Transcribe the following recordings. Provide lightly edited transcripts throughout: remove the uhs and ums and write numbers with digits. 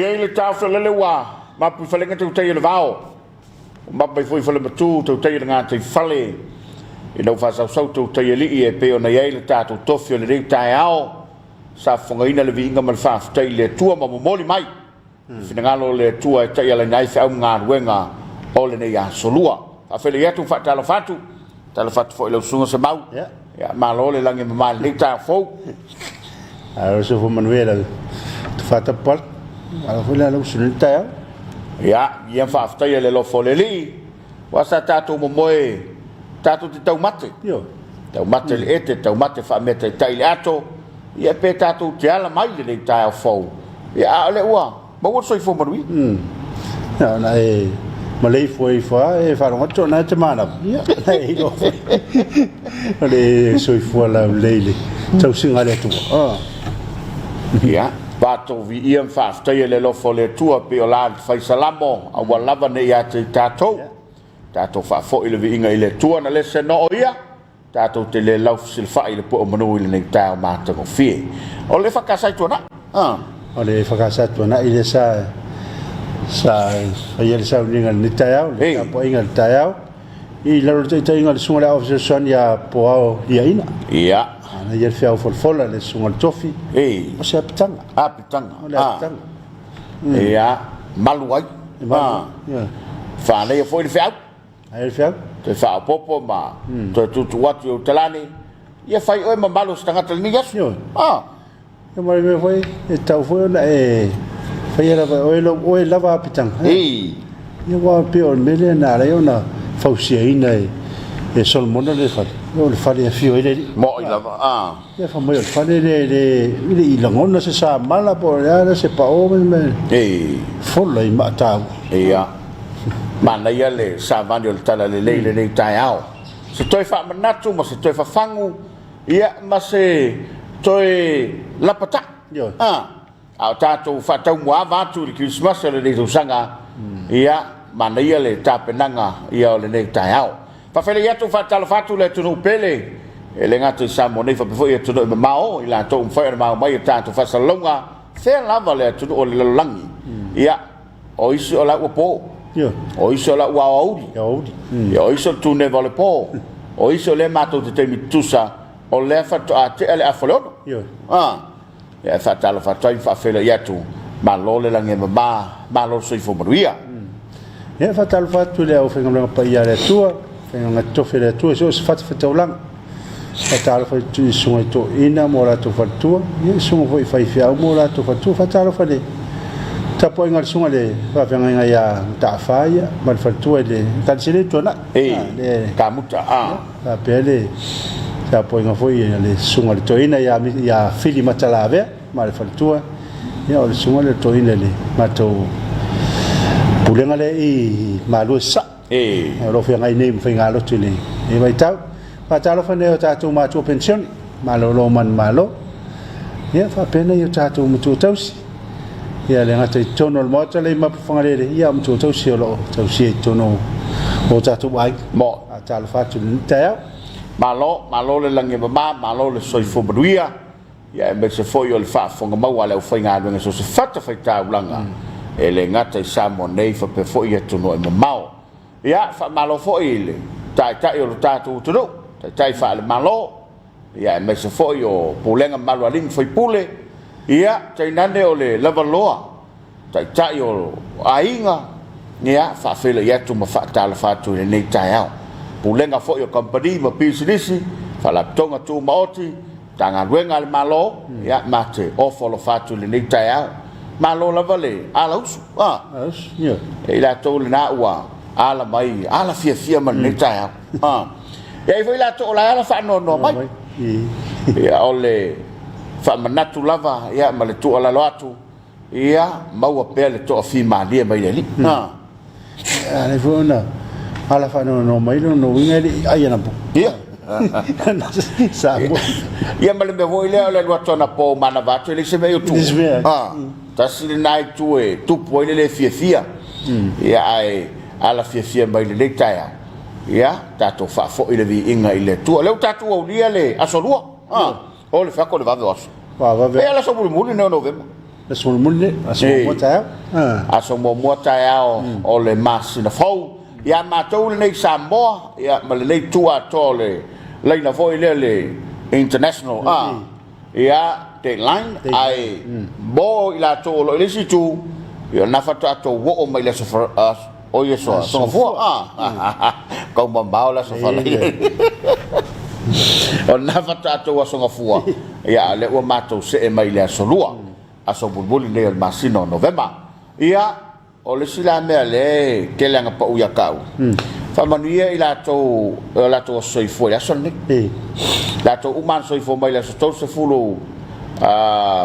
Ai le tau le wa ma pu falenga tu te le vao. Ma pai foi fale matu tu te nga te fale. E no fa sau tu te li e pe ona ai le tatu tofio le tai ao. Sa fonga ina le vinga mal fa te le tua ma moli mai. Finangalo le tua e te le nai fa nga wenga o le nei a solua. A fele ia tu fa Talofatu foi le sunga se mau. Ya ma lo le lange ma le ta fo. A so fo manuela tu fa ta pal. A fo le lo sunta ya. Ya, ia fa afta le lo fo le li. Wa sa tatu mo moe tatu te tau mate. Yo. Tau mate le ete tau mate fa mete tai le ato. Ia pe tatu te ala mai le ta fo. Ya le wa. Ma wo so fo manui. Ya na e malei foi fa e fa ronga tona te mana. Ya. Ei lo. Le so fo la leile. Tau singa le tu. Ya. Bato vi iam fa afta le lo fo le tua pe o la fai salamo a wa lava ne ya te tato. Tato fa fo ile vi inga ile tua na le se no ia. Tato te le lau silfa ile po manu ile nei ta ma te fi. O le fa kasai tona. O le fa kasai tona ile sa ia le sa ninga ni taiao le po inga taiao. I la rote te inga le sunga officer son ya po ao ia ina. Ia. Na ia fia o fola le sunga tofi. O se apitanga. Apitanga. O le apitanga. Ia, malu ai. Fa le foi le fia. Ai fia. Te fa popo ma. Te tu watu o telani. Ia fai o ma malu stanga tel migas. Ia mai me foi e tau foi na e fai era o lava apitanga. Ia wa pe o mele na le ona fausia ina e solmona le fa. O le fale fio ile mo lava ia fa mo le fale le i langona se sa mala por ya se pa o me folla i mata ia mana ia le sa vani o tala le leile nei tai ao se toi fa manatu ma se toi fa fangu ia ma se toi lapata a tato fa tau mo ava tu le Christmas le nei sanga ia mana ia le tapenanga ia o le nei tai ao fa fele ia tu fa Talofatu le tunu pele e le ngatu Samoa nei fa pefo ia tunu mao ila to fa mao mai tato fa salonga se lava le tunu o le langi ia o iso la po o iso la wa audi o iso tu ne vole po o iso le mato te mitusa o le fa to ate ele afolo ia fa Talofatu fa fele ia tu ma lo le langi ma lo so fo maria ia fa Talofatu le o fenga pa ia le tua nga tofe le tu so fat fatolang fatal fa tu so to ina mora to fatu ye so foi fai fia mora to fatu fatal fa le tapo nga so le fa nga ya ta fa ya mal fatu le kan sile to na le kamuta la pele tapo nga foi le so le to ina ya fili matalave mal fatu ya le so le to ina le mato pulenga le I malu sa lo fia ngai nei fai ngalo tuli e vai tau pa talo fa ne ta tu ma tu pension ma lo man malo ia fa pena ia ta tu mu tu tausi ia le ngata tono mo ta le ma fa ngale ia mu tu tausi lo tausi tono o ta tu ai mo ta lo fa tu ta malo le lange ma lo le soi fo bruia ia me se foi o le fa fo nga mau ale fai ngalo nga so se fata fai ta ulanga e le ngata Samoa nei fa pe foi ia tono e mau ia fa malo fo ile tai o tatu tu tai fa le malo ia me se fo yo pulenga malo alin foi pule ia tai nane o le lavaloa tai o ainga ia fa fele ia tu ma fa Talofatu le nei tai ao pulenga fo yo company ma business fa la tonga tu maoti tanga luenga le malo ia mate o folo fatu le nei tai ao malo lavale ala usu ia e la to le na ua ala mai ala fia man nei tai e ai foi la to la ala fa no mai ia ole fa manatu lava ia ma le tu ala loatu ia mau pe le to fi malia mai le ale fona ala fa no mai no winga ai na ia sa ia ma le me voi le loatu na po mana va to le se me tu tasile nai tu e tu poi le fia ia ai ala fia mai le tai ia tato fa fo ile vi inga ile tu le tato o dia le asolua o le fa ko le va dos va e ala so bulu no november le so mo le aso mo ta aso mo taiao o le masina fou ia matou le Samoa ia ma le tua tole le na foi le international ia te line ai bo ila to lo le situ ia na fata to wo mai le so o ye so fo ko mbao la so fa o na fata to so fo ia le o matou se mai le so lua aso bulbuli le masino november ia o le sila mea le ke langa pa uia kau fa manuia i la to soifo ya sonne la to uman soifo mai la so se fulo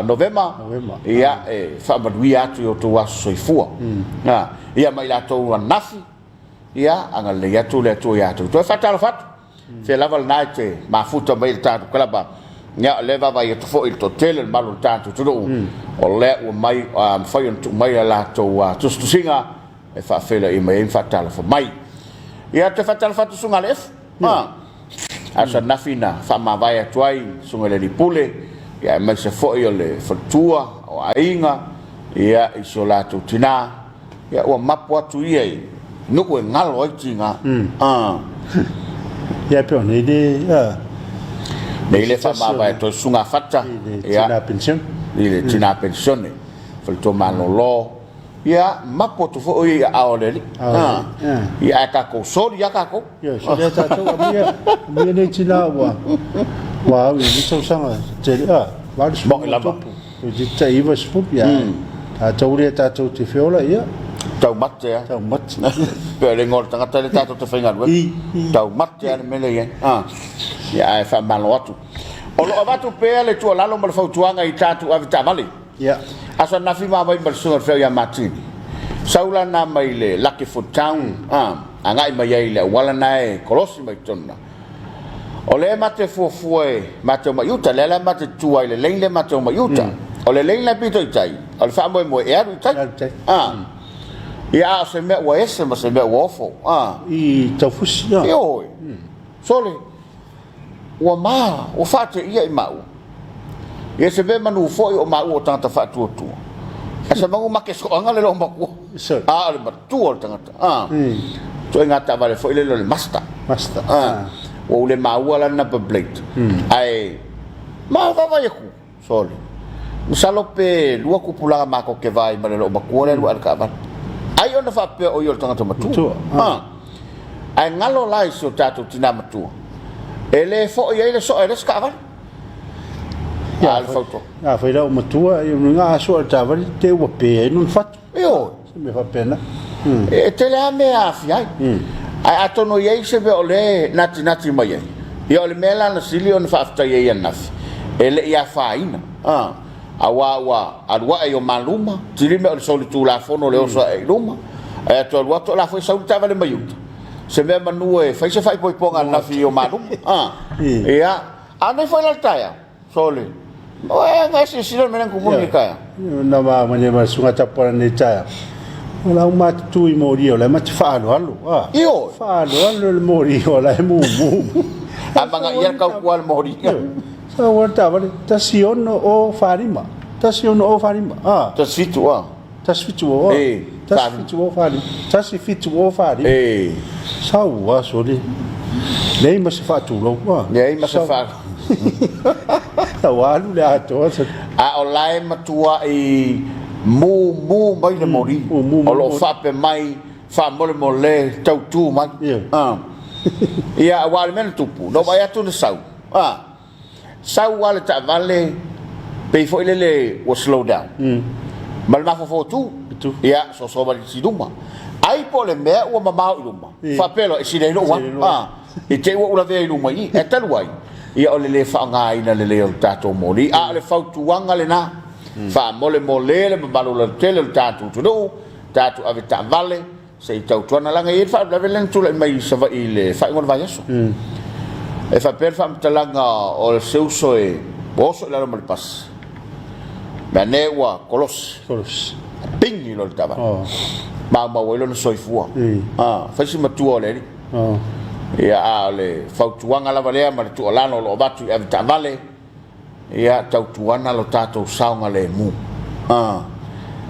november ia fa manuia atu o to soifo ia mai la to nafi ia anga le atu le to ya to fa Talofa fe lava night mafuta mai tatu klaba nya leva vai to fo il hotel malu tanto tudo o le o mai fai on mai la to tu singa e fa fela i mai fa Talofa mai ia te fa Talofa tu sunga lef asa nafina fa ma vai tuai sunga le pule ia mai se fo i le fatua o ainga ia isolatu tina ia o mapo atu ia no o ngalo ai tinga ia pe oni de nei le fa ma to sunga fatta ia na pension ile tina pensione falto malolo ia mapo to fo ia aoleli ia ka ko so ia ka ko ia so le ta to mia ne tina wa wi ni so sanga te wa le mo la ba ji ta iva spup ia ta to le ta to te fiola ia tau mat ya pe le ngor tanga tele tato te finga tau mat ya me le ya ai fa malo atu o lo avatu pe le tu lalo mal fautuanga i tatu avita vale ya asa na fi ma vai mal so fe ya mati saula na mai le lucky for town anga i mai le wala nai kolosi mai tonna o le mate fue mate mai uta le mate tu ai le mate mai uta o le le pito tai o le fa mo e aru tai ia se me wa ese ma se me wa fo i tafusi ya yo sole wa ma o fate ia i mau ia se be manu fo o mau o tanta fatu tu asa mangu make so anga le lo maku le matu o tanta to ngata vale fo ile le master o le mau ala na plate ai ma va vai ku sole musalope lua kupula ma ko ke vai ma le lo maku le lu ka ba ai ona fa pe o yo tanga matu ai ngalo lai so tatu tina matu ele fo ye le so ele skava ya al foto fa ila matu yo nga so ta va te o pe non fat yo me fa pena e te la me afia ai atono ye se be ole nati mai yo le mela na silion fa afta ye naf ele ya faina awa alwa yo maluma tirime o soli tu la fono le oso e luma e to alwa to la foi sa tava le mayuta se me manu e fai se fai poi ponga na fi yo maluma ia ane foi la taya soli o e nga si silo menen ku comunica na ma mane ma sunga tapora ne taya ola uma tu i mori ola ma fa alo io fa alo le mori ola mu abanga ia ka ku al mori sa wata vale tasion o farima tasfitu o fari sa wa soli nei ma se fatu lo wa nei ma se fa ta wa lu la to olai matua i mu mai le mori o lo fa pe mai fa mole tau tu mai ia wa le men tupu no vai atu le sau wala ta vale pe foi le o slow down mal ma fo tu ia so ba si duma ai po le me o mama duma fa pelo e si le no e te o la ve duma i e tal wai ia o le fa nga ina le o tato moli le fa tu wanga le na fa mole le balu le tele tato tu do tato ave ta vale se tau tu na la ngai fa la velen tu le mai sa va ile fa ngol va yeso e fa per fam talanga o seu soe boso la mal pas banewa kolos pingi lo tava ma welo no soi fua fa si matu ole ia ale fautuanga la valea ma tu olano lo batu e ta vale ia tau tuana lo tato saunga le mu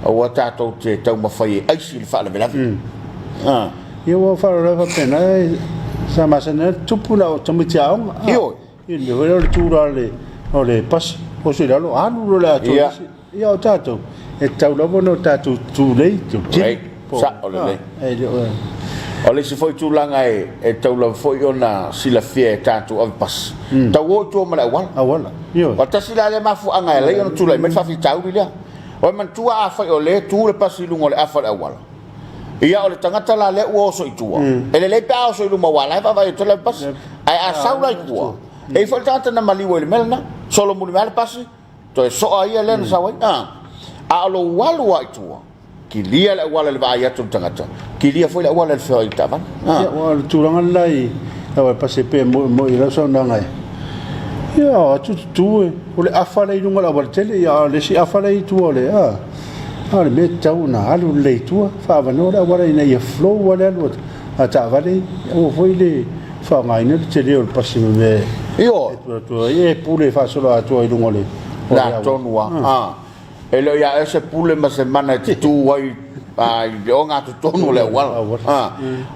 o tatou te tau mawhai ai si le wha lawe lawe ia wa fa la pena sa masana tupu na o tamitiao Io. ia le tura le pas o se lo anu la to ia o tatou e tau la no tatou tu lei tu sa o le o le se foi tūlanga e tau la foi ona sila fia e tātou au pas tau o tō mala awala o tasi la le mafu anga e lei ona tūlai mai whawhi tau lia o man tua a whai o le tū le pasi lungo le awha le awala ia o le tangata la le ua oso i tua e le leipe a oso i luma wala e wawai o tala pasi ai a saula i tua e i whai tangata na maliwa i le melna solo muli mea le pasi to e soa ia le na sawai a alo walua i tua ki lia le wala le vai atu tangata ki lia foi le wala le foi tavan ia o turanga lai tawa pase pe mo i raso na ngai ia tu o le afala i lunga la tele ia le si afala i tu le le me tau na alu le tu fa va no la wala ina ia flow wala lo a ta vale o foi le fa mai ne te le o pase me io tu e pule fa solo a tu i lunga le la tonua e lo ia ese pule ma semana te tu wai ai o nga tu tonu le wala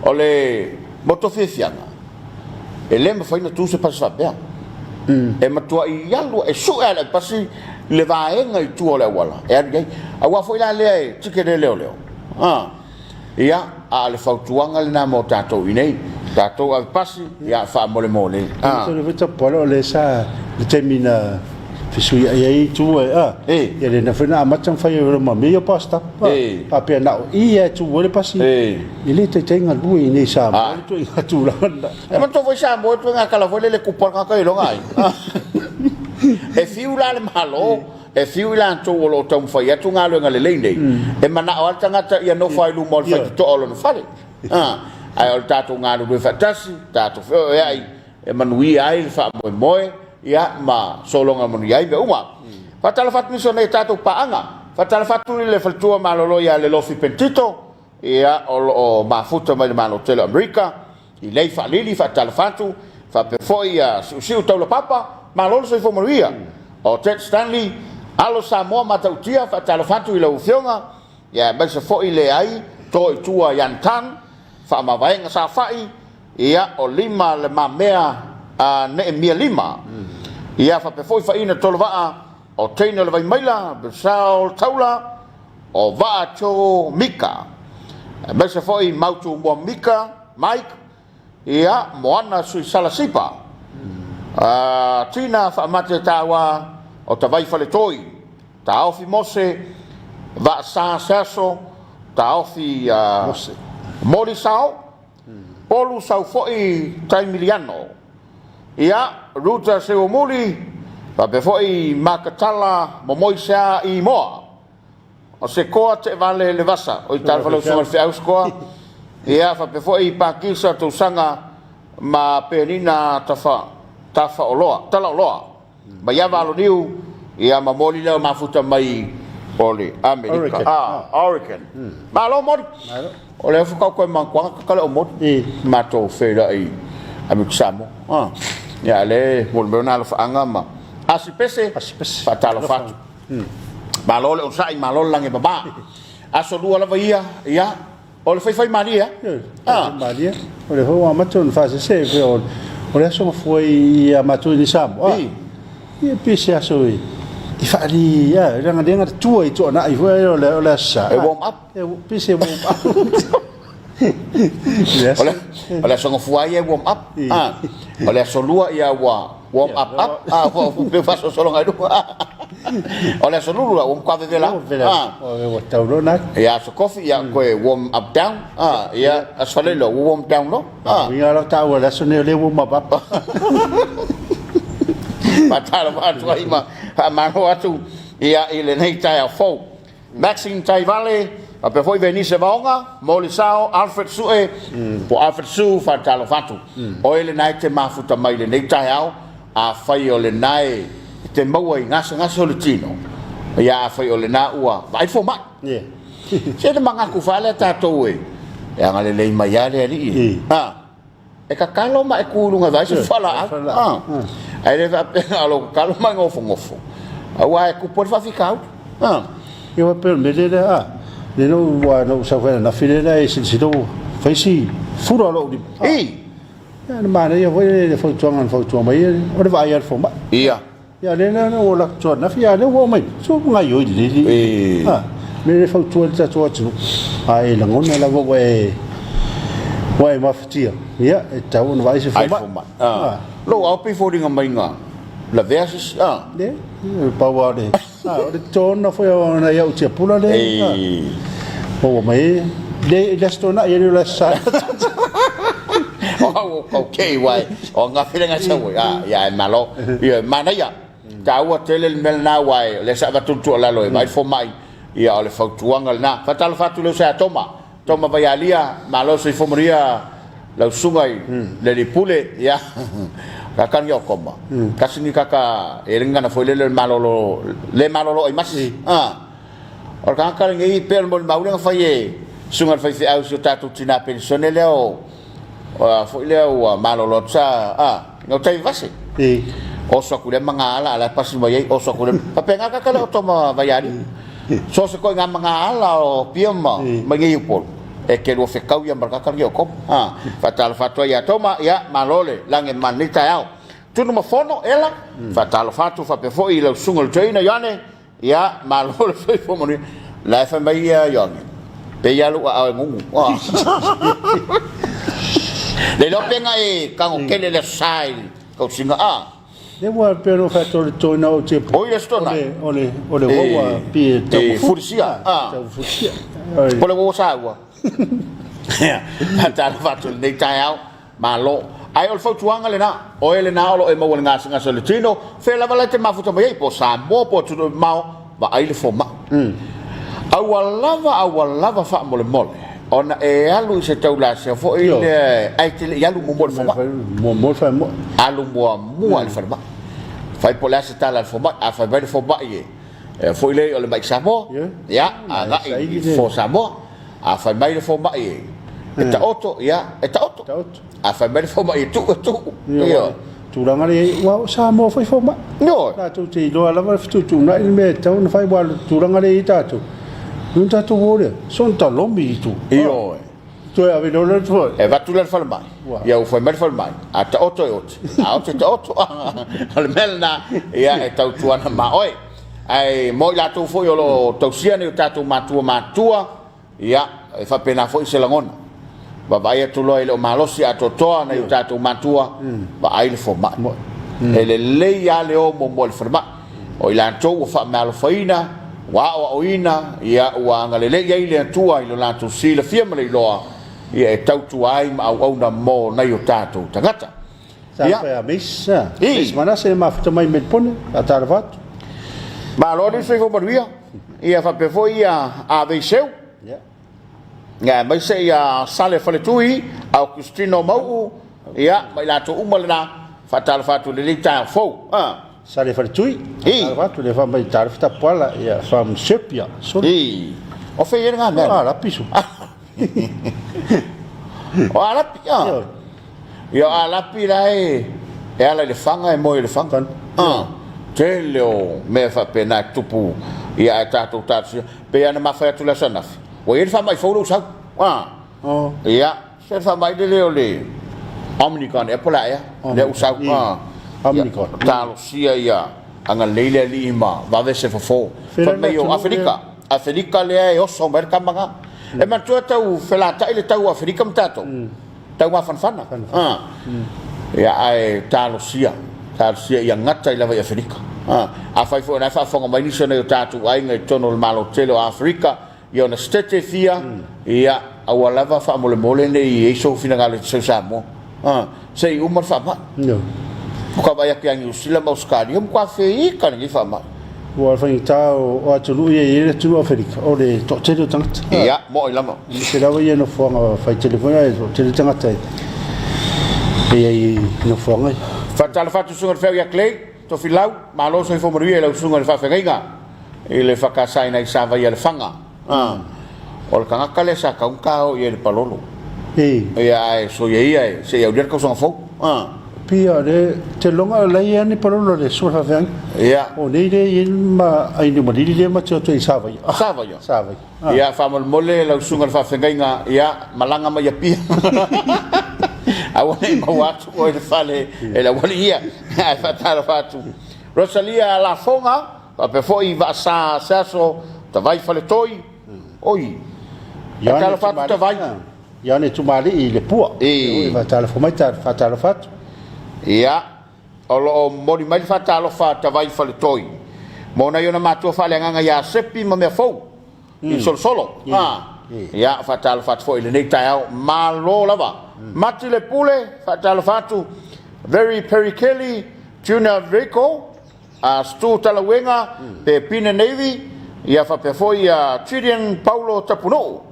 o le moto fianga e le ma fai na tu se passa bea e ma tua i alu e su e le pasi le vaenga i tu le wala e ai a wa foi la le tike le leo ia a le fautuanga le na mo tato i nei tato al pasi ia fa mole so le vita polo le sa le termina fisui ai tu ia le na fena matang fai o ma me pasta pa pe na ia tu le pasi ile te tenga lui nei sa tu i tu la e ma to foi sa mo tu nga kala foi le kupon ka kai lo ngai e fiu la le malo e fiu la to lo tom fai atu nga lo nga le nei e mana o tanga ia no fai lu mo fai to lo no fai ai o tato nga lu fatasi tato fo ai e manui ai fa mo ia ma solonga moni ai be uma fatala fat Missionary tato paanga fatala fatu le faltua malolo ia le lofi pentito ia o ma futa mai malo tele America i lei fa lili fatala fatu fa pe foi siu tau papa malolo se fo moria o Ted Stanley alo Samoa matautia fatala fatu i le ufionga ia ba se foi le ai to i tua yantan fa ma vaenga sa fai ia o lima le mamea ne mia lima ia fa pe foi fa ina tolva o teina le vai maila besal taula o va cho mika be se foi mautu mo mika mike ia moana sui sala sipa tina fa mate tawa o ta vai fa le toi ta ofi mose va sa saso ta ofi mori sao polu sau foi taimiliano ia ruta se o muli pa pe foi makatala momoisa i moa o se koa te vale le vasa o i tarfalo so al fiau skoa ia fa pe foi pa kisa tu sanga ma penina tafa oloa tala oloa ba ia valo niu ia ma moli le mafuta mai poli America Oregon ma lo mod o le fuka ko man kwa kala o mod ma to fera ai ami Samoa ya le molbona fa angama asipese fatalo fatu malole on sai malol lange baba aso dua la ia ya o le fai maria maria o le ho amaton fa se o le so foi a matu ni Samoa ia pese aso i fari ya ranga denga tu i to na i foi o le sa warm up pese warm up Oleh songo fuai warm up oleh solua ia warm up pe faso solo ngai oleh solua warm kwa vela o taulo na ia so coffee ia ko warm up down ia asfale lo warm down lo ia la tau la sone le warm up patala atu ai ma atu ia ile nei tai fo Maxine Tai Valley pe foi venise vaonga moli sao Alfred Sue po Alfred Su fa Talofa o ele nai te mafuta mai le nei tai au a fai o le nai te maua i ngasa o le tino ia a fai o le na ua vai fo ma se te manga ku fale tatou e ngale le mai ale ali e ka kalo ma e kulunga vai se fala ai le va alo kalo ma ngofo a wa e ku por fa ficar Ia pe me le le no wa no sa fa na file la e si do fa si fura lo di ya ma ne ia foi foi tuang mai o le vai al fo ma ia ya le na o la tuang na fia le wo mai so nga yo di me le foi tuang ta tuang tu ai la ngona la wo ma fatia ia e tau no vai se fo ma lo au pe fo ringa mai nga la versus le pa wa le o le tona foi ona ia o tia pula le o mai le stona ia le sa okay wai o nga file nga sa ya malo ia mana ya tawa tele mel na wai le sa va tu la lo mai fo mai ia le fa tuanga na fatal fatu le sa toma vai alia malo se fo moria la sungai le pule ya kakan yo koma kasini kaka erenga na foi le malo ai masi o kaka ngi per mo maule fai sungai fai au so tatu tina pensione leo foi leo malo sa no tai vase o so kule mangala ala pasi mai o so kule papenga kaka le toma vai ali so se ko nga mangala o pioma mai pol e ke lo fekau ya marka yo kom fatal fatwa ya toma ya malole lange manita yao tunu mafono ela fatal fatu fa pe foi lo sungol trainer yane ya malole foi fo moni la fa mai ya yone pe ya lu a ngungu le lo penga e kango kele le sai ko singa le wa pero fatto le tona o che oi le stona ole wa pi te fursia pole wo sa wa fatal fatu le tai ao malo ai ol fautuanga le na o ele na o e mo nga singa solitino fe la vala te mafuta mai po Samoa po tu mau ba ai le foma awalava fa mole ona e alu se taula se fo ile ai te alu mo fa alu mo al farma fai pola se tala al foma a fa bel foma ye fo ile o le mai Samoa ya aga fo Samoa a fa mai le foma ye eta oto a fa bel foma ye tu yo turanga le wa Samoa foi foma no la tu ti lo ala va tu na il me tau na fai wa turanga le tatu non tanto vuole sono talombi tu io tu avevi non tu e va tu la falmai io fai mer falmai a 8 al melna ia e tau tuana ma oi ai mo la tu foi lo tausia ne tatu matua ia e fa pena foi se langona ba vai tu lo ile malosi a totoa na tatu matua ba ai le foma e le ia le o mo mo falma o ila tu fa malo faina wa oina ia wa ngalele ia ile tua ilo la tu sila fiama le loa ia e tau tu ai ma au na mo na yo tatu tangata ia fa missa mana se ma fta mai melpone atarvat ma lo di se fo ia fa pe foi a veiseu ia mai se ia sale fale tui au Cristino mau ia mai la tu umalna fatal fatu le lita fo sale fare tui tu le fa mai tarfta pala ia fam sepia so o fe yenga na la pisu o ala pia ia ala pira e ala le fanga e mo le fanga teleo me fa pena tupu ia tatu pe ana ma fa tu la sanaf o ele fa mai fo sa ia se fa mai de le omnicon e pola ia le usa Omnicon. Talofa ia anga leile lima va vese fofo fa meio Afrika le e oso merka manga e man tu tau felata ile tau Afrika mtato tau ma fanfana ia ai Talofa ia ngata ile vai Afrika a fai fo na fa fonga mai niso ne tatu ai ngai tono malo telo Afrika ia na stete fia ia awalava fa mole nei e so fina gale so Samoa sei umar fa ma ko ba yak yang usila ma uskali um kwa fei kan ni fa ma wa fa tao o atulu ye tu Afrika o le to tele tangata ia mo ila mo se la ye no fonga fa telefona e tele tangata e no fonga fa tala fa tu sunga fe yak le to filau ma lo so fo mo ri le sunga fa fe nga ile fa ka sai na sa va ye le fanga o ka ka le sa ka un ka o ye le palolo ia so ye ia se ye dir ko so fo pia le te longa le ani parolo le sura vang ia o nei le ma ai no mali le ma te to sava ia fa mole la sunga fa fengainga ia malanga ma ia pia awone ma watu o le fale e la wali ia fa tala fatu Rosalia la fonga pa pe foi va sa so ta vai fale toi oi ya tala fatu ta vai ya ne tu mali i le pua va tala fo mai ta fa tala fatu ia o mori mai fa tala fa ta vai fale toi mona yo na matua fale nganga ya sepi ma me fo in solo ia fa tala fatu foi le nei tai malo lava mati le pule fa tala fatu very perikeli Junior Rico stu talawenga pe Pina Navy ia fa pe foi a Tridian Paulo Tapuno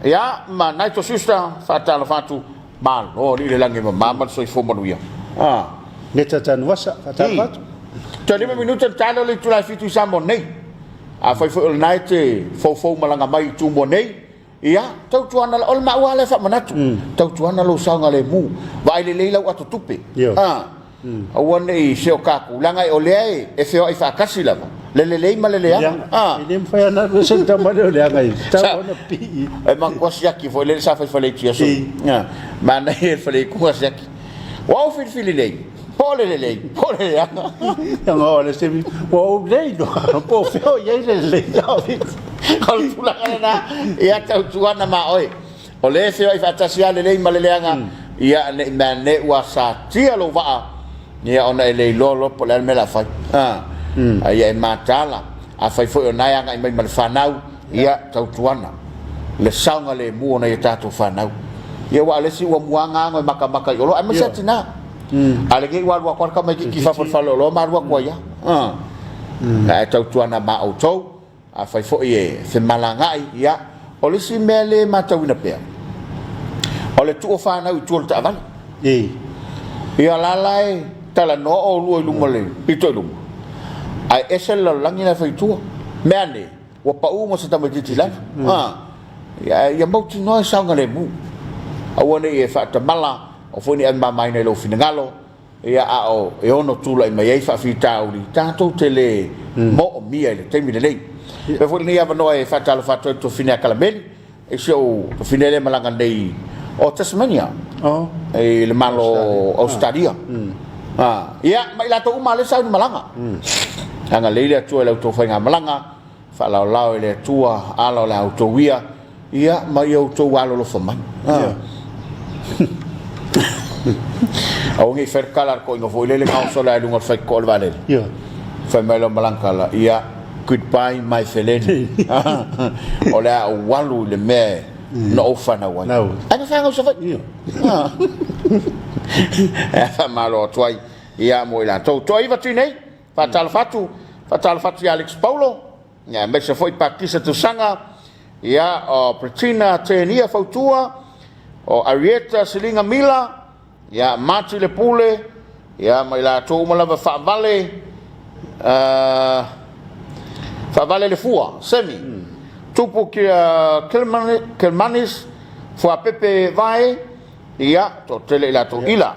ia ma naito sister fa tala fatu mal o ni le lange mama so fo manuia neta tan wasa fa tala fatu 30 minutos talo le tula fitu Samoa nei a foi foi night fo malanga mai tu mo nei ia tau tuana ol ma wale fa manatu tau tuana lo sanga le mu vai le leila wa tutupe awane i seo kaku langa o le e feo i fa kasila le ma le ele foi na senta male le ngai ta ona pi e man kwasiaki foi le sa fa le tia so ma na e fa le kwasiaki wa fi fili le pole ya no le se wa le no po feo ye le kal pula kana ia tau tuana ma oi o le feo i fa tasia le ma le anga ia ne wa sa tia lo va ia ona ele lolo po le mela fai ai e matala a fai foi ona ia ngai mai fanau ia tau tuana le saunga le mu ona ia tatu fanau ia wa le si wa muanga ngai maka yo lo ai masa tina ale ke wa wa kwa mai ki fa fa lo ma wa kwa ia ai tau tuana ma o tau a fai foi e se malangai ia o le si mele matau na pe o le tu fanau tu ta van ia lalai tala no o lu mole pito lu ai esel la langi na faitua mane wa pa u mo sa tamatiti la ya mo ti no sa ngale mu awone e fa ta mala o foni an ma mai nei lo finangalo ia a o e ono tu la mai e fa fita uli tanto tele mo mia le temi le pe foni ni ava no e fa ta lo fa to fina kalameli e so to finele malanga nei o Tasmania e le malo Australia ia mai la to uma le sa ni malanga anga leile tu le to fa nga malanga fa la la le tua ala la autowia ia mai auto walo lo fama au ngi fer kala ko ngo foi le nga so la lunga fa ko vale fa mai lo malanga la ia goodbye my feleni o la walu le me no fana wa ana fa nga so fa fa malo toi ia mo la to va tu nei fa tal fatu Alex Paulo ya me se foi partisa tu sanga ia o Pretina tenia fautua o Arieta Silinga Mila ia Mati le pule ia mai la to mo la fa vale le fua semi tupu ki Kelmanis fo pepe vai ia to tele la to ila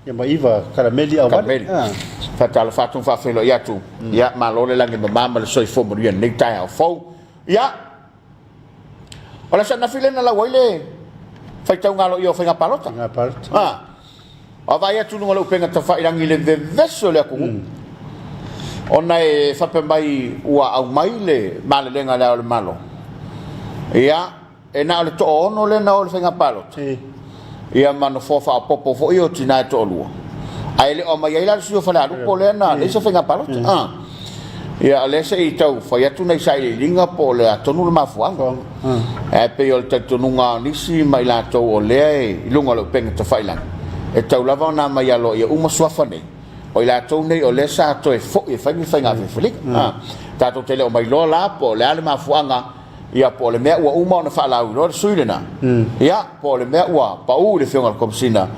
ya mai iva karameli au fatal fatum fa felo ya tu ya malole lange mama le soi fo mo ya nei tai au fo ya ola sa na filena la wile fai tau ngalo yo fai ngapalota a vai atu no lo penga ta fai rangi le veso le ku ona e fa pe mai ua au mai le male lenga le malo ya e na le to ono le na o fai ngapalota ia mano fofa popo fo io tina to lu ai le o mai ila sio fala lu po le na le so fenga palo ia le se i tau fa ia tu nei sai le linga po le atonu ma fuanga e pe io te tununga nisi mai la to o le lunga lo penga te failan e tau lava na mai alo ia uma swafa nei o ila to nei o le sa to e fo e fa mi fenga fe ta to tele o mai lo la po le ale ma fuanga ia po le mea ua uma ona fa la u suilena ia po le mea ua pa u le fionga komsina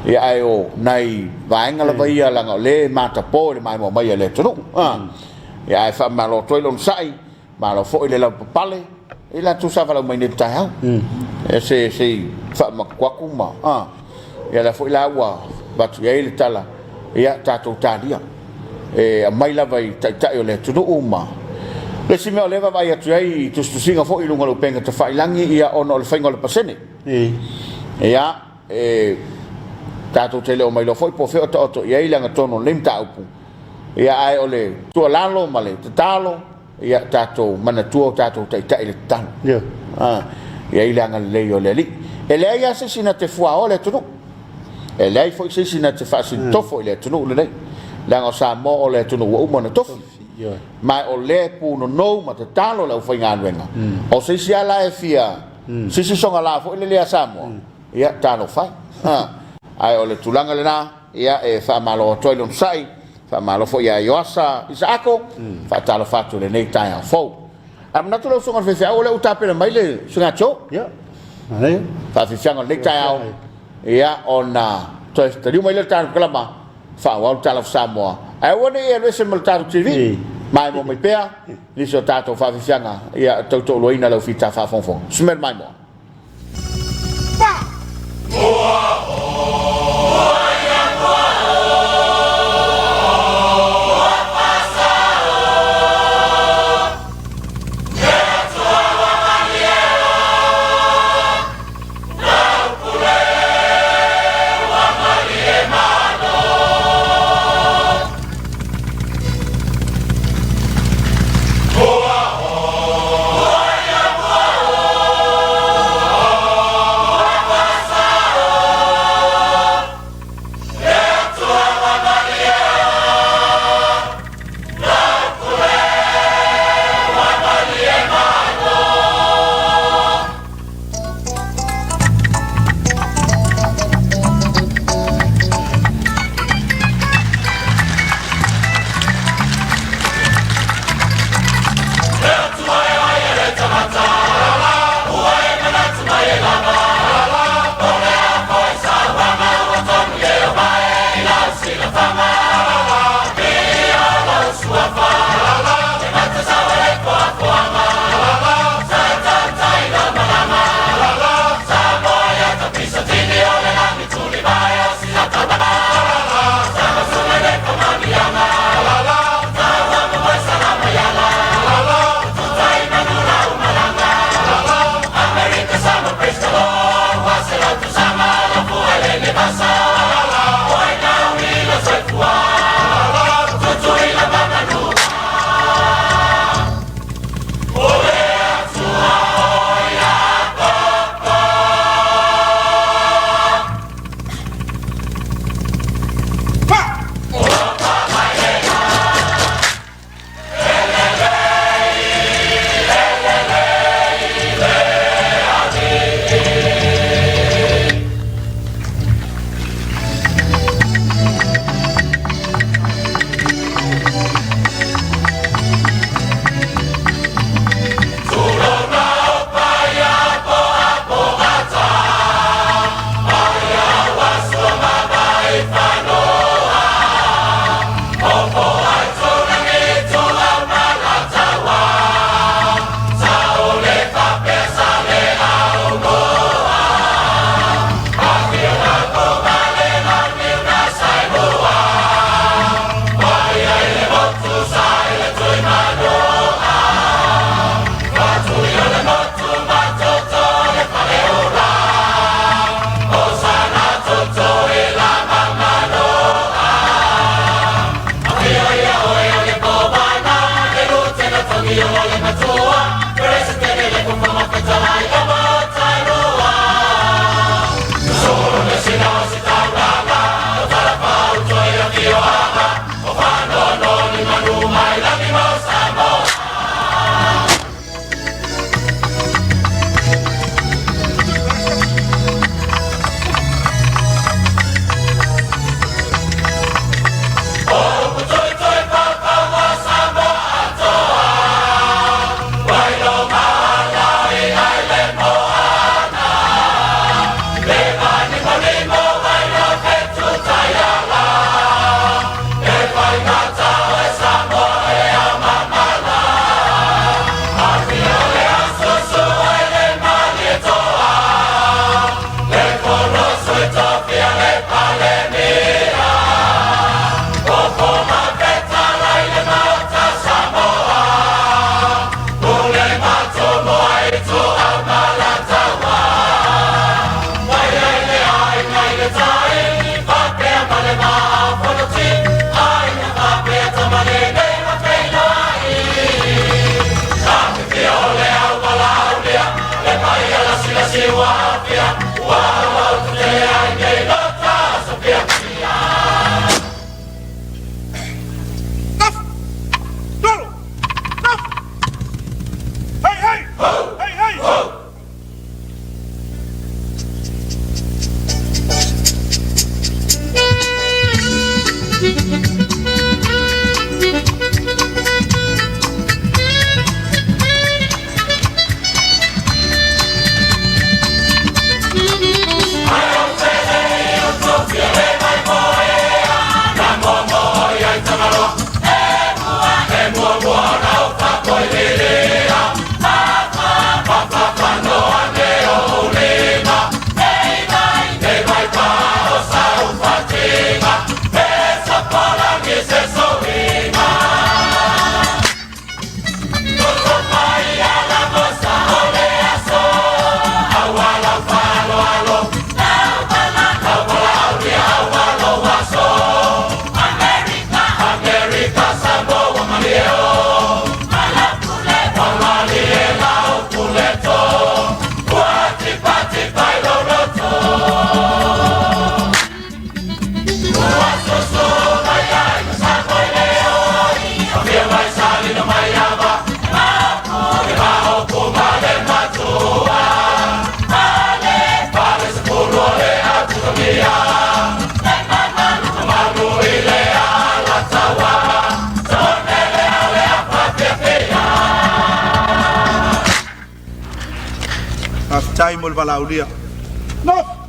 ia ai o nai vaenga la vai la le mata po le mai mo mai le tonu ia ai fa malo toilon sai malo fo le la pale ila tu sa fa la mai ne tai e se fa ma kwa kuma ia la fo la ua batu ia le tala ia tatou talia e mai lava i tai o le tunu uma le si mea leva vai atu ai tustusinga fo i lunga lo penga te whailangi ia ono le whainga le pasene ia tatou te leo mai lo foi po feo to ia ilanga tono lim taupu ia ai o le tua lalo ma le tatalo ia tatou manatua tatou tai le tano ia ilanga le leo le li e le ia se sina te fua o le tunu e le foi se sina te fasin tofo le tunu le nei langa sa mo o le tunu o mo na tofi mai o le puno no ma te talo le foi nganuenga o se si ala e fia si songa la fo le Samoa ia talo fai ai o le tulanga le na ia e fa malo toilon sai fa malo fo ia yoasa isako fa talo fatu le nei tai fo am na tulo songa fe o le utape le mai le sunga cho ia ai fa fi fianga le tai ia ona to te riu mai le tan klama fa wa talo Samoa ai wona ia le se maltaru TV mai mo mai pea ni so tato fa fi fianga ia toto loina lo fita fa fonfon smel mai mo tai mo le valaulia. No.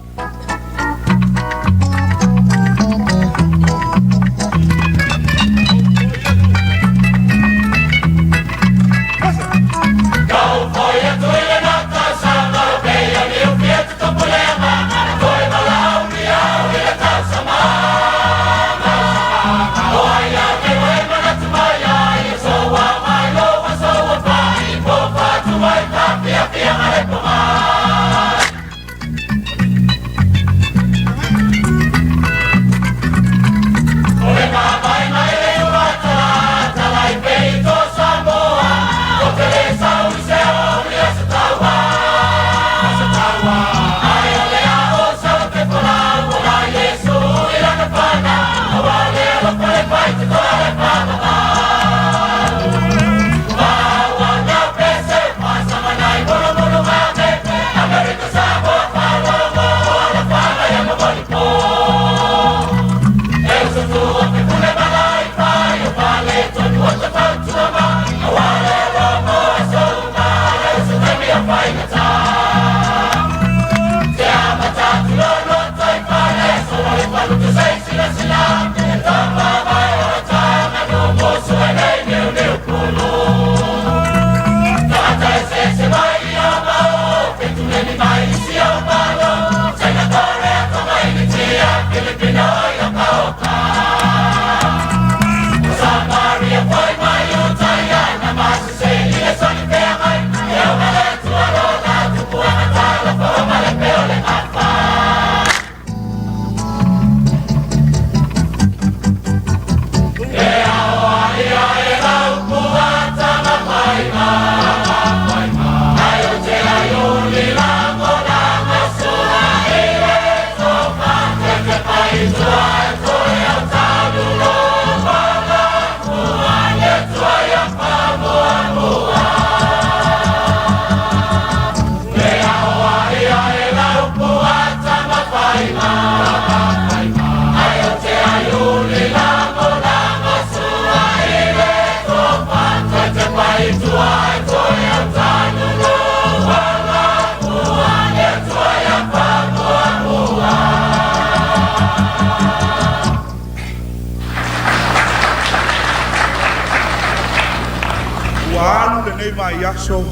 Yaso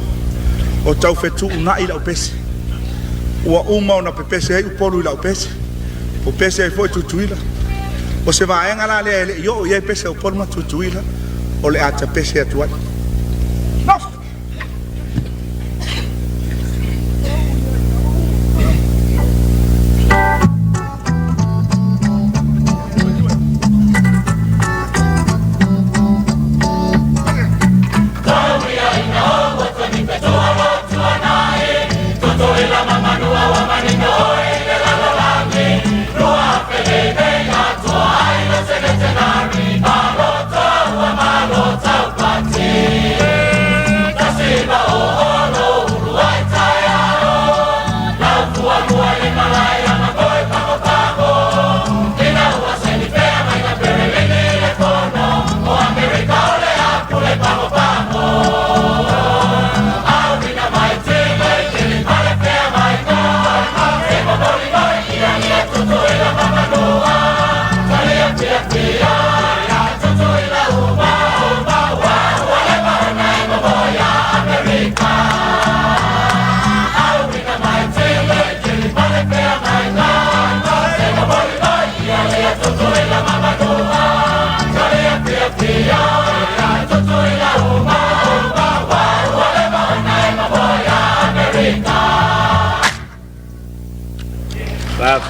o tau fetu na ila upesi ua uma ona pepese ai upolu ila upesi o pese ai foi tutuila o se vaenga la le yo ia pese o polu ma tutuila o le ata pese atuai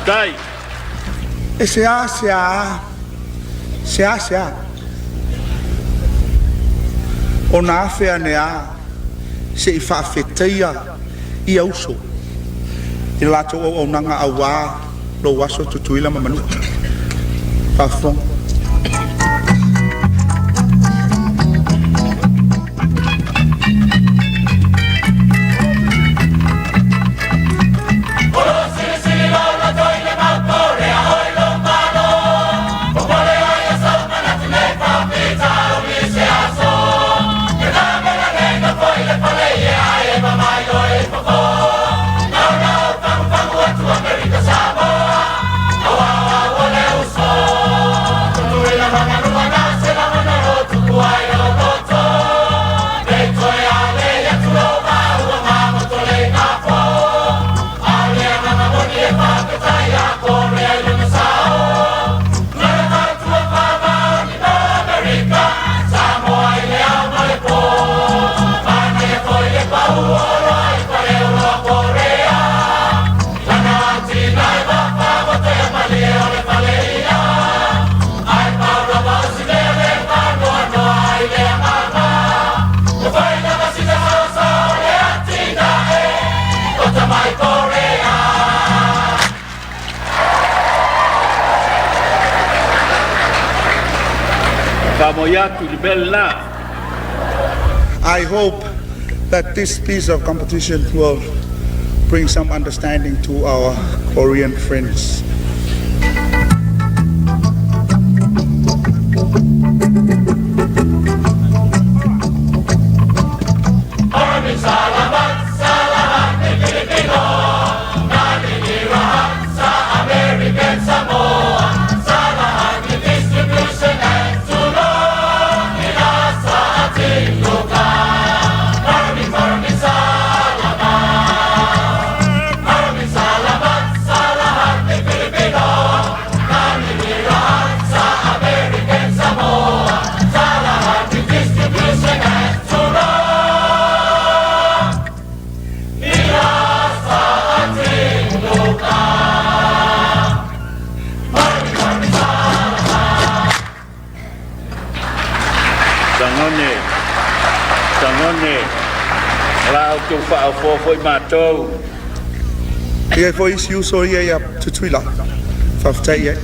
Dai. E se ha ona afe anea se I whaafeteia I auso I lato o nanga awa lo waso tutuila mamanu pafong I hope that this piece of competition will bring some understanding to our Korean friends. Ia foi isi uso ia tutuila. Faftai ia.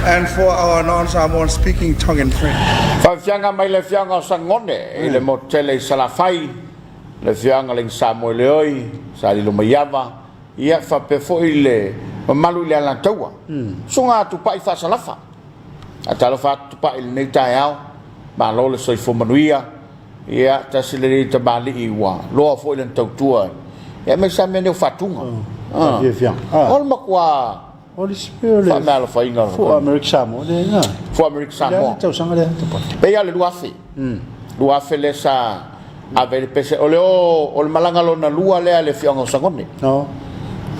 And for our non-Samoan speaking Tongan friends. Whawhianga mai le whianga o Sangone, i le motele i Salafai, le whianga le Samoa Leoi, sa li luma Iava, ia whapefo i le mamalu i le alantaua. Sunga tupa i whasalafa. A Talofa tupa i le nei tae au, ma lo le soifo manuia, ia tasileri ta mali i wa, loa fo i le tautua. Ia me sa mene o whatunga. Ol makua, Holy Spirit. For America Samoa. For America Samoa. Pea le luafe. Luafe le sa avere pese ole o le malanga lo na lua le ale fionga Sangone. No.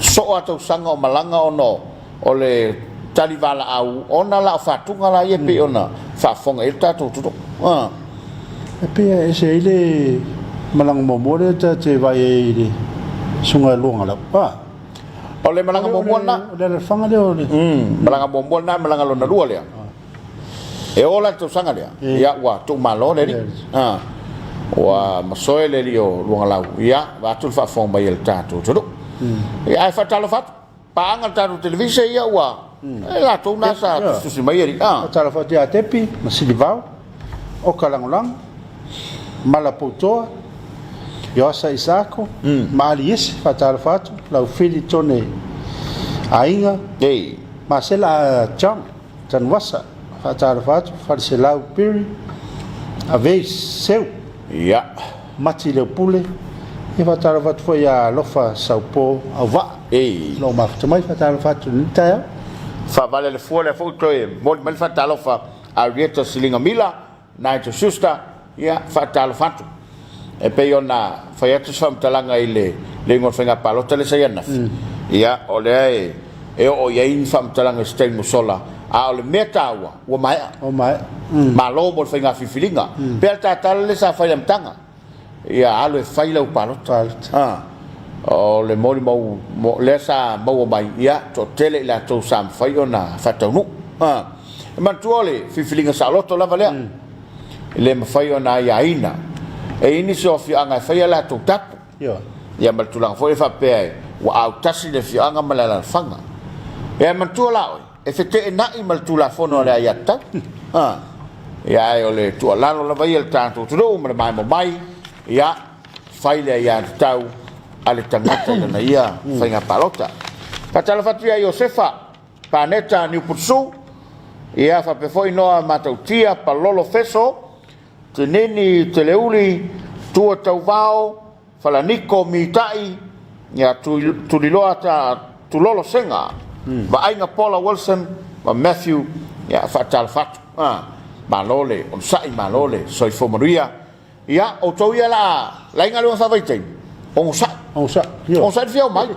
So ata sanga o malanga ono o le talivala au ona la fatunga la ye pe ona fa fonga e tatu tutu. Pea ese ile malanga momore ta te vai ile sunga longa la. Ole malanga bombona, ole fanga le ole. Malanga bombona, malanga lona lua le. E ola to sanga le. Ya wa tu malo le. Wa masoe le lio luanga lau. Ya va tu fa fong ba yel tatu tudu. Ya fa Talofa pa anga tatu televisi ya wa. E la tu na sa tu si mai ri. Talofa dia tepi, masilivau. O kalangolang. Malapoto. Yosa Isako, Mali isi Fatalafatu, lau fili tone ainga, Marcela Chang, Tanwasa, Fatalafatu, Farselau Piri, Ave Seu, Mati Leopule, e Fatalafatu foi a Lofa Saupo, Ava, no Maftamai Fatalafatu, Nitaia. Favale le fuole fotoe, Mol Fatalofa, Arieta Silinga Mila, Naito Susta, Fatalafatu. E pe ona fai atu whamtalanga i le ngon whenga palota le sayana. Ia, o le e o ia in whamtalanga steng musola, a o le mea tāua, ua maea. O maea. Ma lo mo le whenga whiwhilinga. Pea tātala le sa whai amtanga. Ia, alo e whai lau palota. o le moli mo le sa mo mai ia to tele la to sam fai ona fatonu man tuole fifilinga sa loto la vale le fai ona ia ina e ini so fi anga fai la to tap ia mal tulang foi fa pe wa au tasi le fi anga malala fanga e man tuola e fete na i mal tula fono la ia ta ia e ole tuola la vai el tanto tudo mai mai ia fai le ia tau ale tangata na ia fainga palota patala fatia Josefa paneta ni putsu ia fa pe foi noa matautia palolo feso teneni teleuli tua tauvao falaniko mitai ia tuliloa ta tulolo senga ba ainga Paula Wilson ba Matthew ia fatal fatu malole on sai malole soi fomaria ia o toia la inga lo fa vaitai on sa fio mai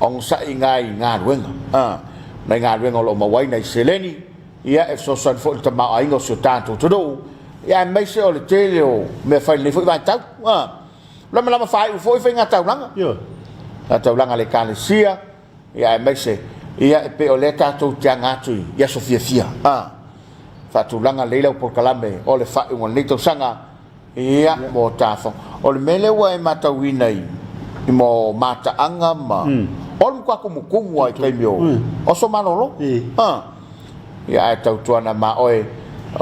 on sa ngai ngaruenga na ngaruenga lo mawai nei seleni ia e so san fo ta ma aingo so tanto todo ia mai se o le tele o me fai le foi vai tau lama fai o foi nga tau langa tau langa le kalesia ia mai se ia pe o le tato tanga tu ia so fia fatulanga leila por kalame o le fa un lito sanga ia mo tafo o le mele wa e mata winai mo mata anga ma o le kwa kumu ai kai mio o so manolo ia tau tuana ma o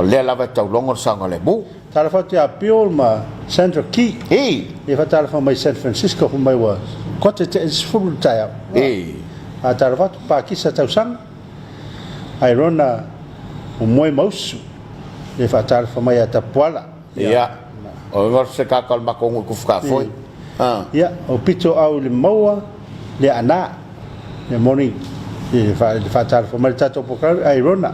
le lava tau longo sanga le mu Talofa te apio ma Central Key e fa talofa mai San Francisco mai wa kote te is full taya a talofa pa kisa tau sang ai rona o moi mausu le fatal fa mai ata poala ia o ngor se ka kalma ko ngu fuka foi ia o pito au le maua le ana le morning le fatal fa mai tato pokal ai rona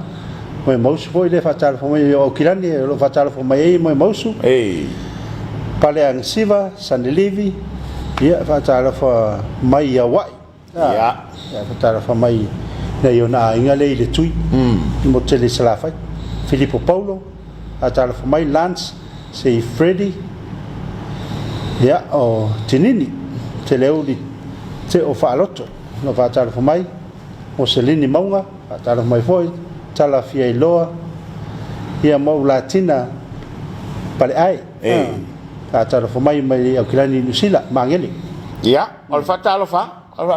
moi mausu foi le fatal fa mai o kilani lo fatal fa mai moi mausu pale ang siva sanelivi ia fatal fa mai ya wai ia fatal fa mai na yona inga le tui mo tele salafa Filippo Paulo atala fa mai Lance sei Freddy ya o tinini teleuli te o faloto no va atala fa mai o selini maunga atala mai foi tala fia iloa ia mo latina pale ai atala fa mai mai o kilani nusila mangeli ya o fatalo fa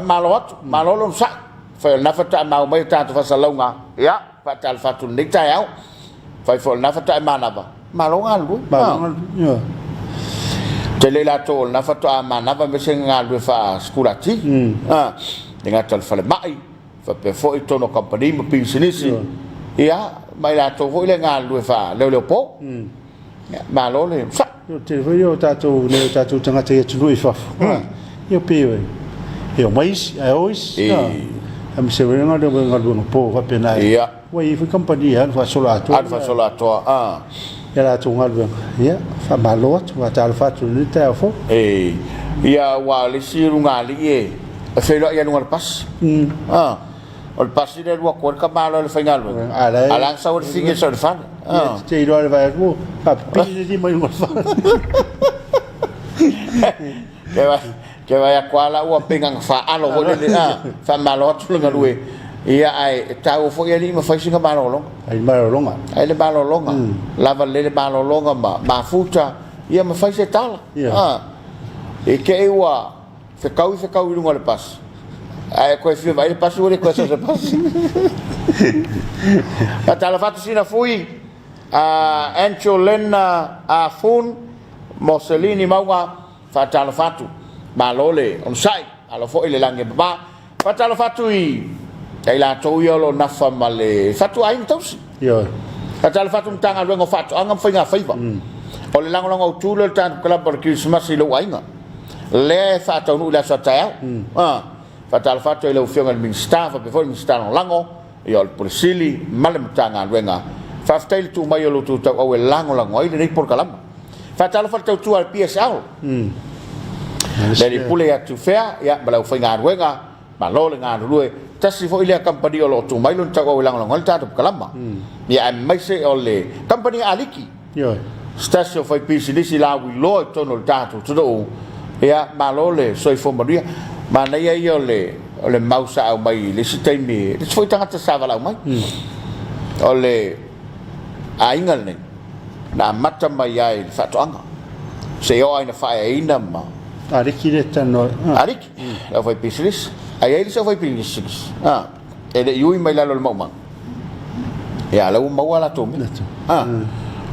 malolo sa fai na fata mau mai tanto fa salonga ya fatal fatu nika yau fai fo na fata manava malonga lu tele la to na fata manava me senga lu fa skurati dengan tal fale mai fa pe fo ito no company mo pinsinisi ya mai la to fo le nga lu fa le po malole sa yo te yo tato ne tato tanga te tu lu fa yo pe yo mais I always am se venga de ngadun po va pena ia wa i fi company han fa solato era tu ngadun ia fa malot wa tal fa tu ni ta fo ia wa le siru ngali e fe lo ia no pas o pas de wa ko ka malo le final ala sa o figue so fa te iro va mo pa pi di mai mo fa que vai a quala o pengang fa alo vole fa malot lu ngalue ia ai tau fo ia ni ma fa singa malolong ai malolonga ai le malolonga lava le malolonga ma futa ia ma fa se tala e que wa se kau lu ngale pas ai ko fi vai pas o ko se pas patala fatu sina fui Angelina a fun Moselini maunga fatala fatu malole on sai alo fo ile lange ba patalo fatui ai la to yo lo nafa male fatu ai tos yo patalo fatu tanga luengo fatu angam finga faiva o le lango lango tulo tan kala por Christmas ilo wainga le fatu no la sata patalo fatu ile ufio ngal minstafa before minstano lango yo al presili male tanga luenga faftail tu mai lo tu o el lango lango ile nei por kalama fatalo fatu tu al PSL dari pule ya tu fea ya balau finga ruenga balole nga rue tasi fo ile company o lo tu mai lon tago lang lang alta tu kalama ya mai se ole company aliki yo stasio fai pisinisi la wilo e tono tato tudo ia malole soi fo maria mana ia io le mausa au mai le sitaimi le foi tanga sava la mai ole aingal ne na mata mai ai fatoanga se yo ai na fai ina ma ariki le tano ariki la fai pisinis ai se fai pisinis ele yui mai la lo mau ya la mau wala to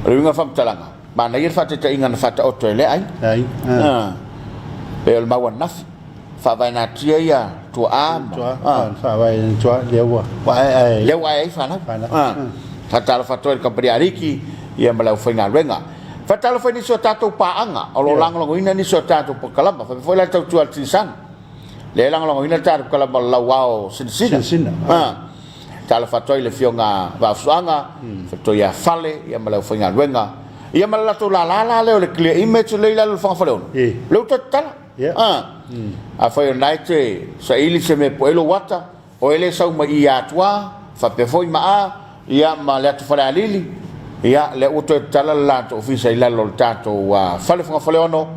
le nga fam talanga mana ia fata ta inga na fata o tele ai pe el mau naf fa vai na tia ia tu fa vai tu lewa lewa ai fa na fatalo fatoi company ariki ia malau fainga renga fatalo foi ni so tato paanga o lo lang long ina ni so tato pokalamba foi la tau tual tinsan le lang long ina tato kalamba lawao sin talo fatoi le fionga va fuanga fatoi ya fale ia malau fainga renga ia malau to la le clear image le la fa fa le total a foi night sa ili se me poelo wata o ele sa uma ia tua fa pe foi ma ia ma le tu fale alili ia le uto tala la to ofisa ila lo tato wa fale fa fale ono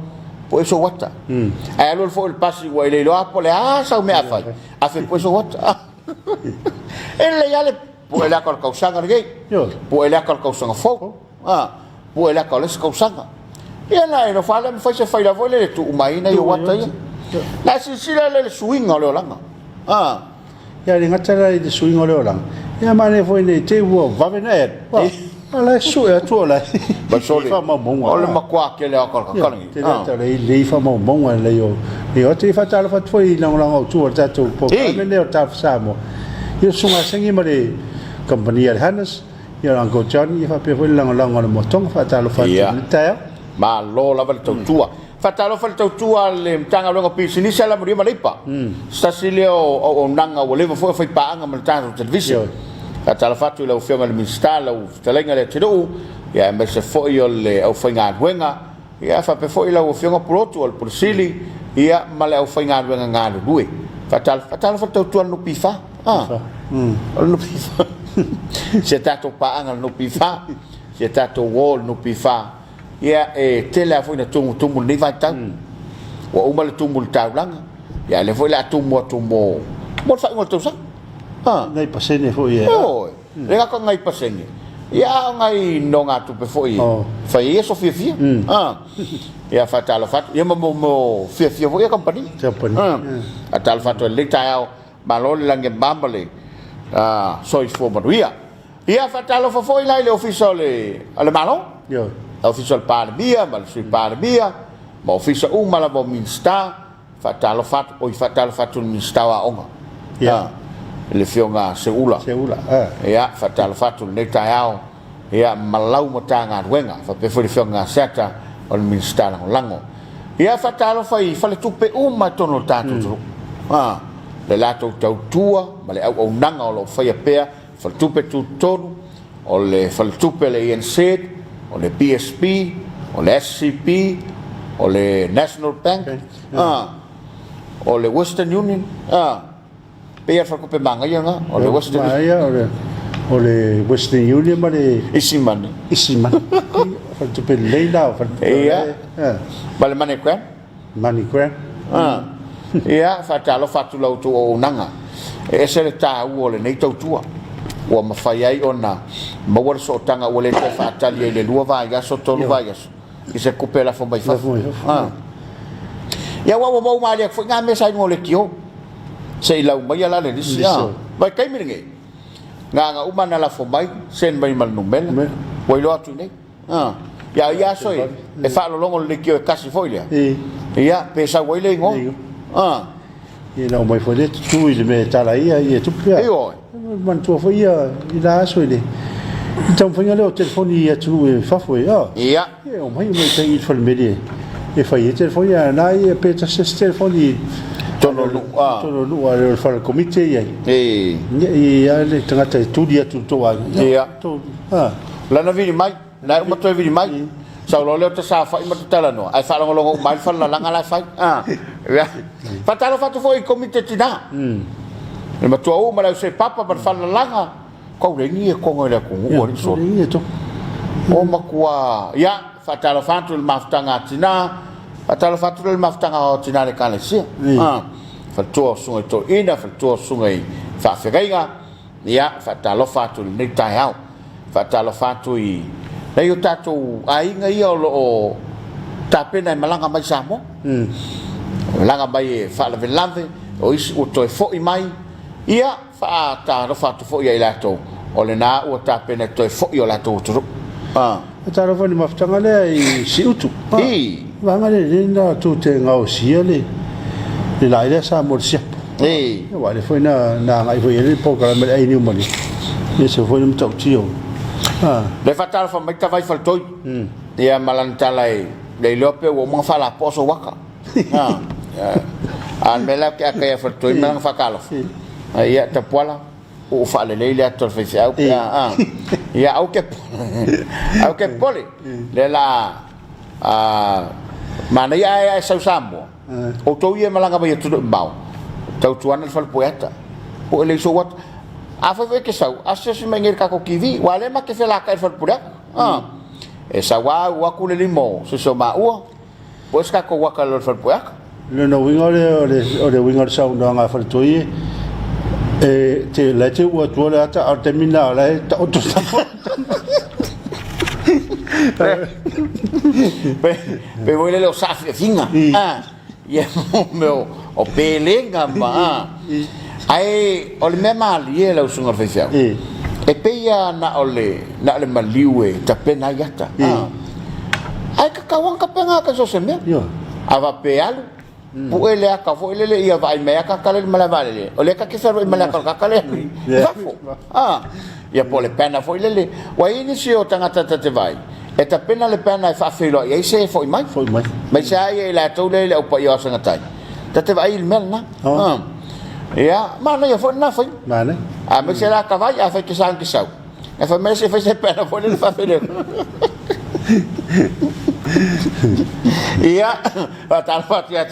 po eso wata ai lo fo il passi wa ile lo apole sa me afai a fe po eso wata ele ya le po ele akol kausanga ngai po ele akol kausanga fo po ele akol kausanga ia la no fale me fa se fa la vole tu mai na yo wata ia la sila le swing o le langa ia le ngatara i swing o le langa ia mane foi nei te wo vavenet ala su e tu la ba soli fa ma monga o le makwa ke le akol kakani te le fa ma monga le yo te fa tala fa foi lang o tu ta tu po me le ta Samoa io sunga sengi mare company al hanas ia ango John ia fa pe foi lang o le motong fa tala fa ta ma lo la val tua fatalo fa tua le tanga lo pisini sala muri malipa stasilio o nanga o levo fo fa paanga mal tanto televisio fatalo fatu le fianga le minstala o talenga le tiru ya mbese fo io le o fainga wenga ya fa pe fo ila o fianga proto al prosili ya male o fainga wenga ngalo due fatalo fa tua no pifa no pifa se tato paanga no pifa se tato wall no pifa ia tele foi na tumu ni vai tang wa uma le tumu tau langa ia le foi la tumu mo fa ngol tusa nei pasene foi le ga ko ngai pasene ia ngai no nga tu pe foi fa ia so fia ia fatalo fat ia mo fia foi company atal fato le tau balol lange bambale so fo maria ia fatalo foi la le official le malo official parabia mal sui parabia ma official mala bo minsta fatalo fatu minsta wa onga le fionga seula ya fatalo fatu le taiao ya malau motanga wenga fa pe foi fionga seta on minsta lango ya fatalo fai fale tupe tono tatu le lato tautua male au nanga o lo fai pea fa tupe tu tonu o le fa tupe le INC o le PSP, o le SCP, o le National Bank, o le Western Union, pea fa ko pe manga yanga, o le Western o le Western Union ma le isimani fa tu pe leila fa ba le money grant ia fa talo fa tu lo tu o nanga e se le ta o le nei tautua o ma fai ai ona ma war so tanga o le te fa tali le lua vai ga so tolu vai ki se coupe la fo mai fa ya wa mo ma le foi nga me sai mo le kio sei la mai la le disi ba kai mi nge nga umana la fo mai sen mai mal numel o lo atu nei ya so e fa lo longo le kio kasi foi le ya pesa wo le ngo e la mai foi tu ile me tala ia e tu pia man tu foi ia ila so ile então foi le telefone ia tu e fa foi ia e o mai me tem il media e fai il telefone ia na e pe ta se telefone tono lu al fa comité ia ia le tangata tu dia tu to ia la na vini mai na mo to vini mai sa lo le te sa fa ima tala no ai fa lo mai fa la ngala fa ya fa talo fa tu foi comité tina le ma tua ma la se papa per fa la langa ko le ni ko ngole ko o so o ma kwa ya Talofa tu le maftanga tina Talofa tu le maftanga o tina le kalesia fatua sunga to ina fatua sunga fa ferega ia Talofa tu le tai au Talofa tu I nei o tatu ainga ia o tapena e malanga mai Samoa malanga mai fa la velave o isi o toi foi mai ia fa Talofa tu foi ia lato o le na o tapena toi foi o lato tu Talofa ni maftanga le I si utu vanga le na tu te ngau sia le lai le sa mo sia wa le foi na ngai foi le program le ai ni mo ni se foi no tau tio le Talofa mai tavai faltoi ia malantalai le lope o mo fala poso waka an mela ke ka faltoi mang fakalof ia te pola o fa le le ator fe au ia au ke pole le la mana ia sau Samoa o to ia malanga mai tu mau tau tuana fal poeta o le so wat afa ve ke sau asse mengir ka ko kivi wale ma ke fela ka fal pura e sa wa ku le limo so ma o pues ka ko wa ka lo fal pura le no wingo le wingo sau nga fal toi te la te o tu la ta al termina la ta o tu pe voile lo sa finga ia meu o pelenga ma ai o le mema li la usunga fefia e peia na le maliue ta pena yata ai ka kawan ka penga ka so semia ava pe alu pu ele ka fo ele ia vai me ka kale mala vale o le ka ke ferro mala ka kale ia pole pena fo ele wa ini si o tanga te vai e ta pena le pena fa filo ia se fo mai mai sai e la to le o pa yo sanga tai ta te vai il mel na ia mana ia fo na fo mana me se la ka vai a fa ke sang ke sau e fa me se fa se pena fo le fa filo ia Talofa tia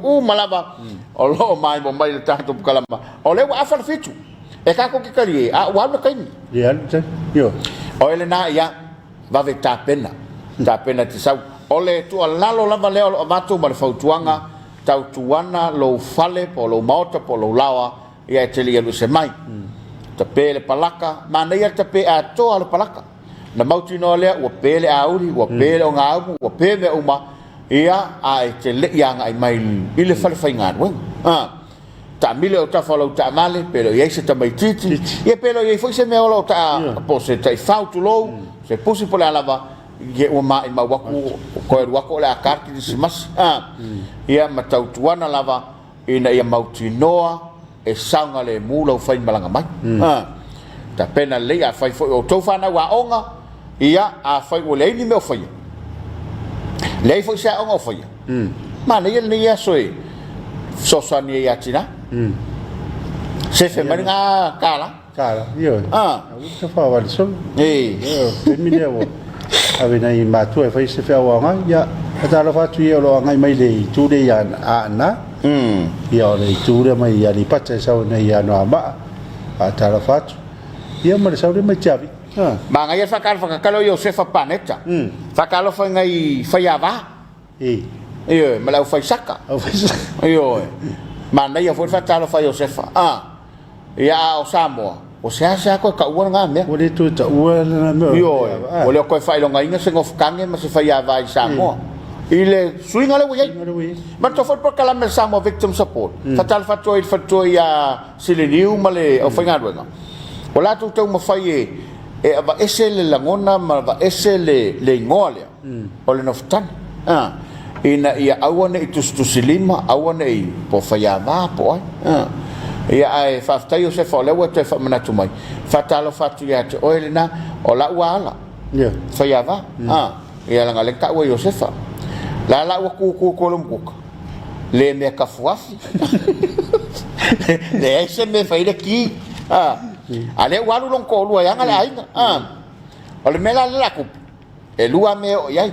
o malava o lo mai mo mai tanto kalama o le wa fa fitu e ka ko ke kali a wa no kai ia yo o ele na ia va ve ta pena ti sau o le tu lalo lava le o matu ma le fautuanga tau tuana lo fale po lo mota po lo lawa ia te li se mai ta pele palaka mana ia ta pe a to al palaka na mauti no le o pele auri o pele o ngau o pele o ma ia ai te le ia ngai mai ile fale fai ngan wen ta mile o ta falo ta male pero ia se ta mai titi ia pero ia foi se me o ta po se tai fautu lo se pusi po la lava ia o ma waku ko la karti di simas ia matau tuana lava ina ia mauti noa e sanga le mula o fai malanga mai ta pena le a fai foi o tofana wa onga ia a fai o le ni me o fai le foi sa onga o fai ma le ni ia soi so sani ia tina se fe manga kala yo se fa wa so termine o ave na ma tu e fai se fa wa nga ya Talofa tu ia lo ngai mai le tu de ya na ia le tu de mai ya ni pacha sa na ya no ama Talofa ia ma sa de mai chavi ma ngai fa kalo yo se fa paneta fa kalo fa ngai fa ya va io ma la fa saka io ma nai fa fa Talofa yo se fa ia o Samoa o se asa ko ka ua nga me o le tu ta ua na me yo o le ko fa lo ngai nga se ngof kange ma se fa ya va Samoa ile swinga le wi ma to for por kala me Samoa victim support Talofa to ya siliniu male o fa nga ruenga o la tu ma fa e va ese le langona ma va ese le ngole o le noftan ina ia awane i tusilima awane i po fa ya va po ia ai fa tayo se fa le wa te fa mana tu mai fa Talofa tu ya te oilena o la wala fa ya va ia la le ka wa Josefa la ku lum ku le me ka fuafi le ese me fa ile ki ale walu long ko lu ya ngale ainga o le mela la ku e lua me o yai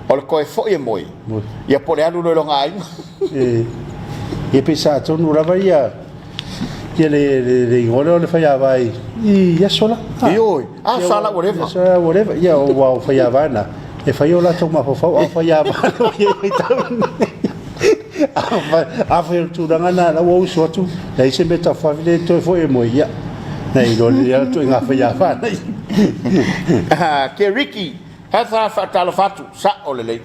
o le ko fo e moi ia po le alu lo nga ainga e pesa tu no la vaia ia le ngolo le fa vai ia sola sala whatever ia o wa fa vai na e fai o la toma fo a fai a lo e tau a fai tu danga la wo so tu dai se meta fa vile to fo e mo ia nei lo ia tu nga fai a fa ke Ricky ha fa Talofa tu sa o le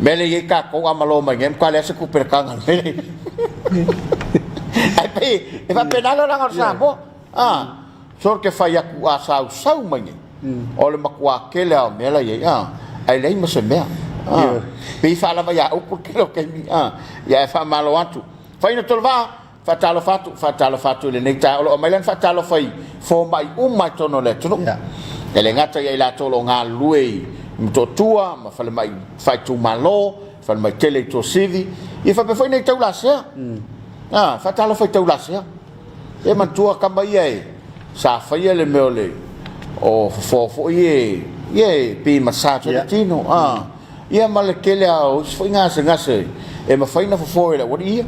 mele ye ka ko amalo ma ngem kwale se ku perkanga ai pe e va penalo la ngor bo sor ke fa ya ku asau sau mangi o le makua ke le mela ye ai le ma se mea pe fa la va ya o ku ke lo ke mi ya fa malo atu fa ina tolva fa Talofa tu le nekta o mai lan fa Talofa fo mai mai tono le tuno ele ngata ye la tolo nga lui mtotua ma fale mai fai tu malo fale mai tele to sivi e fa pe foi nei tau la sea fa Talofa tau la sea e man tua kamba ye sa fai le meole o fo ye pe massage le tino ia male kele au foi ngase e ma fai na fo le wodi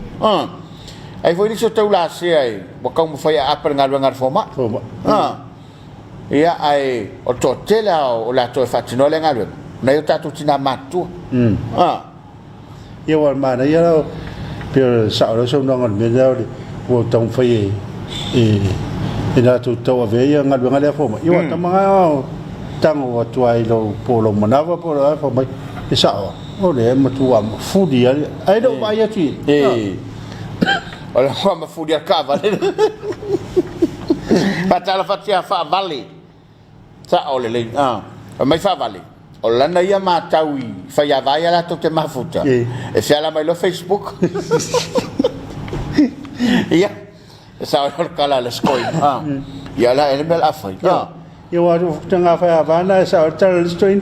ai foi ni so tau la sea e bo ka mo fai a per ngal forma ia ai o to tela o la to fatino le ngal na yo tatu tina matu ia wa ma na ia pe sa lo so no ngal me le wo tong fai e na tu to ave ia ngal forma ia ta ma tango wa tu ai lo polo manava polo fa mai e sa o le ma tu am fudi ai do vai ati olha como fudia cava fa Talofa tia fa vale sa ole le mai fa vale ola na ia mataui fa ya vai ala to te mafuta e se ala mai lo Facebook ia sa ole kala le skoi ia la ele mel afai ia wa tanga fa vana sa ole tal stoin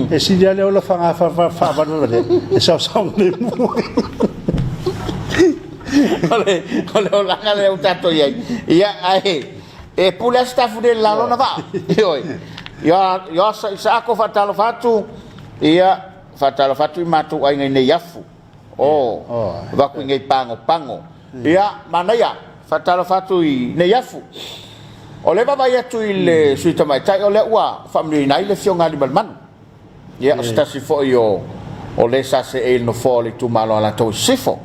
e si dia le ola fa va le e sa le ole langa le utato ia ai e pula staff de la lona va ia sa ko fa Talofa tu ia fa Talofa tu matu ai ngai yafu va ku ngai pango ia mana ia fa Talofa tu ne yafu ole va vai tu ile suita mai tai ole wa family nai le fionga di balman ia sta si fo io ole sa se e no foli tu malo ala to sifo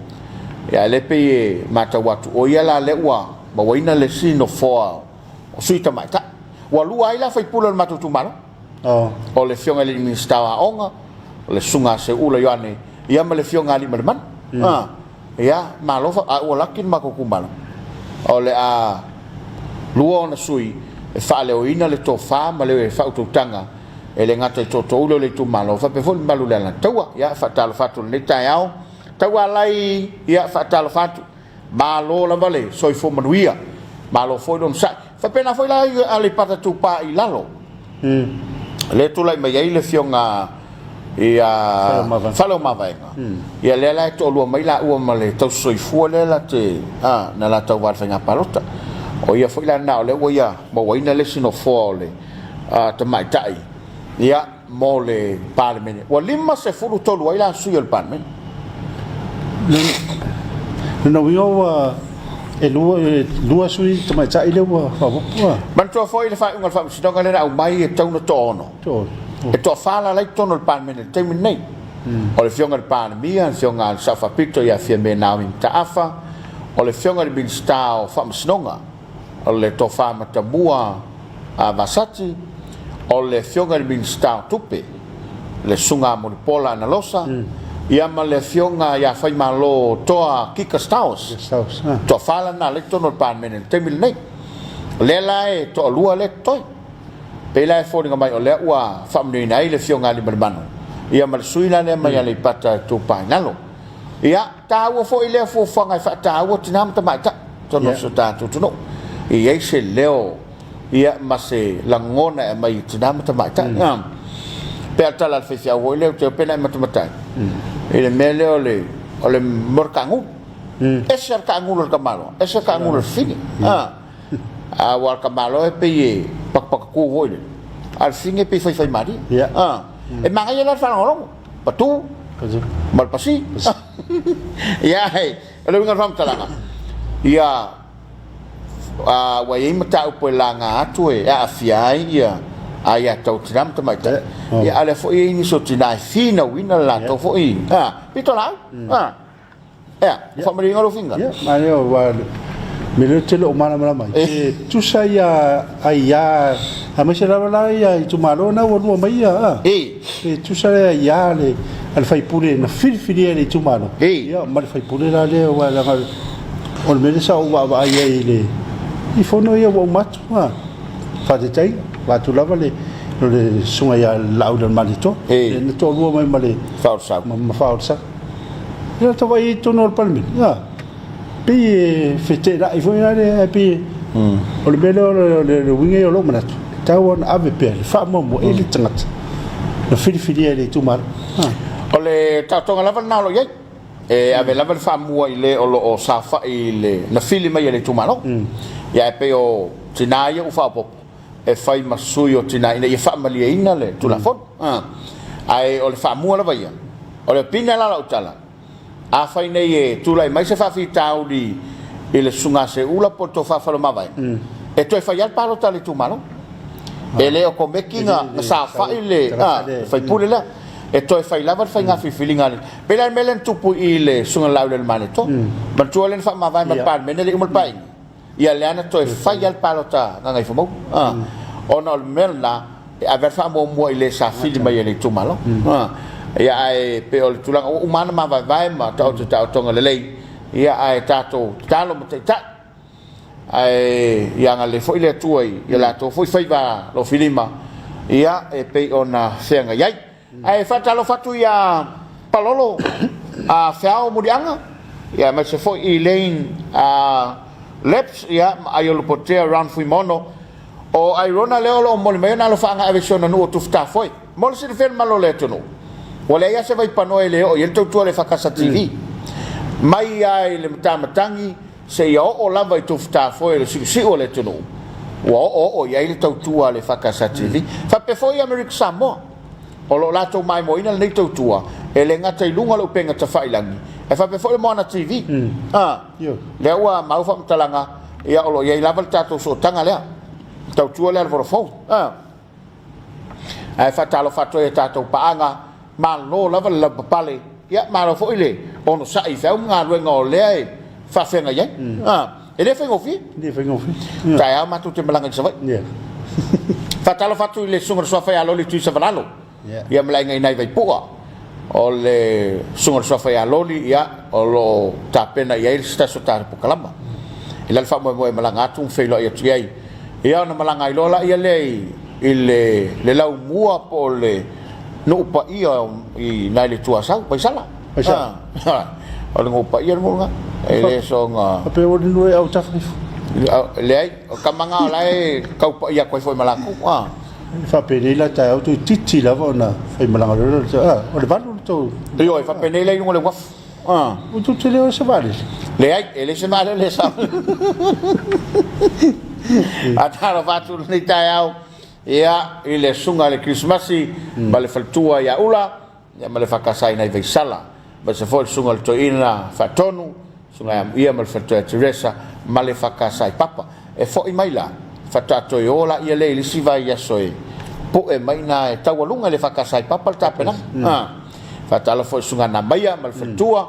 ia le pe mata watu o ia la le wa ba waina le sino fo o suita mai ta wa lu ai la fai pulo matu tu malo o le fionga le ministawa onga o le sunga se ula yane ia ma le fionga li man ia malo fa o lakin ma ko kumalo o le a luo na sui e fa le oina le to fa ma le fa tu tanga e le ngata to ulo le tu malo fa pe fo malu le la taua ia fa Talofa tu le taiao taua lai ia fa Talofa tu malo la vale soi fo manuia malo foi don sa fa pena foi la ale pata tu pa i lalo le tu lai mai le fionga ia falo mavaenga ia le la to lu mai la u ma le to soi fu le la te na la to war fenga palota o ia foi la na le o ia mo waina le sino fo le te mai tai ia mo le parlement o lima se fu to lu ai la su il parlement no wio e lua sui te mai tai le wa man to foi le fa un fa si donga le au mai e tau no tono e to fala lai tono il parlement te nei o le fionga il parlement fionga il safa picto ia fia me na in taafa o le fionga il bin stao fa msnonga o le to fa matabua a vasati o le fionga il bin stao tupe le sunga mo pola na losa ia ma le fionga ia fai malo toa kika staus to fala na le tono il parlement te nei le lai to lua le toi pe la fo nga mai o le ua family nai le fionga li mano ia mal suina le mai le pata tu painalo ia ta wo fo ile fo fanga fa ta wo tinam ta mai ta to no so ta tu no ia se leo ia ma se langona e mai tinam ta mai ta pe ta la fe fia wo le te pena ma ta ele mele ole morkangu ese kangu lo kamalo ese kangu lo fini a war kamalo e pe pak ku voile al fine pe fai mari e manga ia fa ngolo patu mal pasi ia hey lo ngal fam talanga ia wa ye mata upo langa atu e a fiai ia Aya tau tinam tamai ta. Ya ale fo ini so tinai fina wina la to fo I. Pito la. Fa mari ngalo finga. Ya, mari wa mele tele o mana mai. Tu saya aya amesha la ya tu malo na wo mai ya. Tu saya ya le al fai pure na fil le tu malo. Ya, mal fai pure la le wa la on mele sa wa ya ile. I fono ya wo mat wa. Fa de tai wa tu lava le sunga ya laudan malito. Ne to wo mai male falsa. Ma falsa. Ya to vai to nor palmin. Ya. Pi fete la I foi ale pi o le belo le winge o lo manatu tawon ave pel fa mo ele tangat no fili ele tu mar o le tatonga lava na lo ye ave lava fa mo ile o lo o safa ile na fili mai ele tu mar ya pe o tinai o fa pop fai masuyo tinai ne fa malia ina le tu la fon ai o le fa mo lava ia o le pina la utala a fai nei tu lai mai se fa fitau di ile sunga se ula poto fa fa lo mavai to fai al palo tale tu malo ele o komekinga sa fa ile fai pule la to fai lava fai nga fi feelinga pela melen tu pu ile sunga lau del maneto ma tu len fa mavai ma pan menele umul pai ia lana to fai al palo ta nga ngai famo ona melna aver fa mo ile sa fili mai ile tu malo ia ai pe o tulang umana ma vai ma tau tonga lelei ia ai tato talo mo ta ai ia ngale foi le tuai ia la to foi va lo filima ia pe ona senga yai ai fa talo fatu ia palolo a fao mudianga ia ma se foi elaine leps ia ai lo pote around fui mono o ai rona leo lo mo me na lo fa nga avisiona no tu sta foi mo se fer malo le tono wala ia se vai panoe le o yento tu le fakasa TV mai ai le matatangi se ia o lava tu fta foi le si o le tunu o ia le tu le fakasa TV fa pe foi America Samoa o lo lato mai mo ina le tu ele ngata ilunga lo penga ta failangi e fa pe foi mo na TV le wa mau fa mtalanga ia o lo ia lava tato so tanga le tu le alvorofo ai fa talo fatto e tato paanga ma lo lava la pale ya ma lo fo ile ono sa I fa nga lo ngo le fa fenga ye ele fenga fi ta ma tu te malanga sa vai fa talo fatu ile sunga so fa ya lo li tu sa vanalo ya malanga ina vai poa o le sunga so fa ya lo li ya o lo ta pena ya il sta so ta po kalama ile fa mo malanga tu fe lo ya tu ya na malanga lo la ya le lau mua po le no pa ia I nai tua sang paisala o ngo pa ia mo nga ele so nga pe o no au tafu le ai kamanga lai kau pa ia ko foi malaku fa pe la ta au tu titi la vona fai malanga o le valu to io fa pe nei ngo le waf o tu te le se vale le ai ele se vale le sa ataro fatu ni tai au ia ile sunga le Christmasi ma le faltua ia ula ia ma le fakasai nai veisala ma se foi sunga le toina fatonu sunga ia ma le faltua Teresa ma le fakasai papa e foi mai la fatato iola ia le si vai ia soe po e mai na e tawalunga le fakasai papa le tapena fatala foi sunga na maia ma le faltua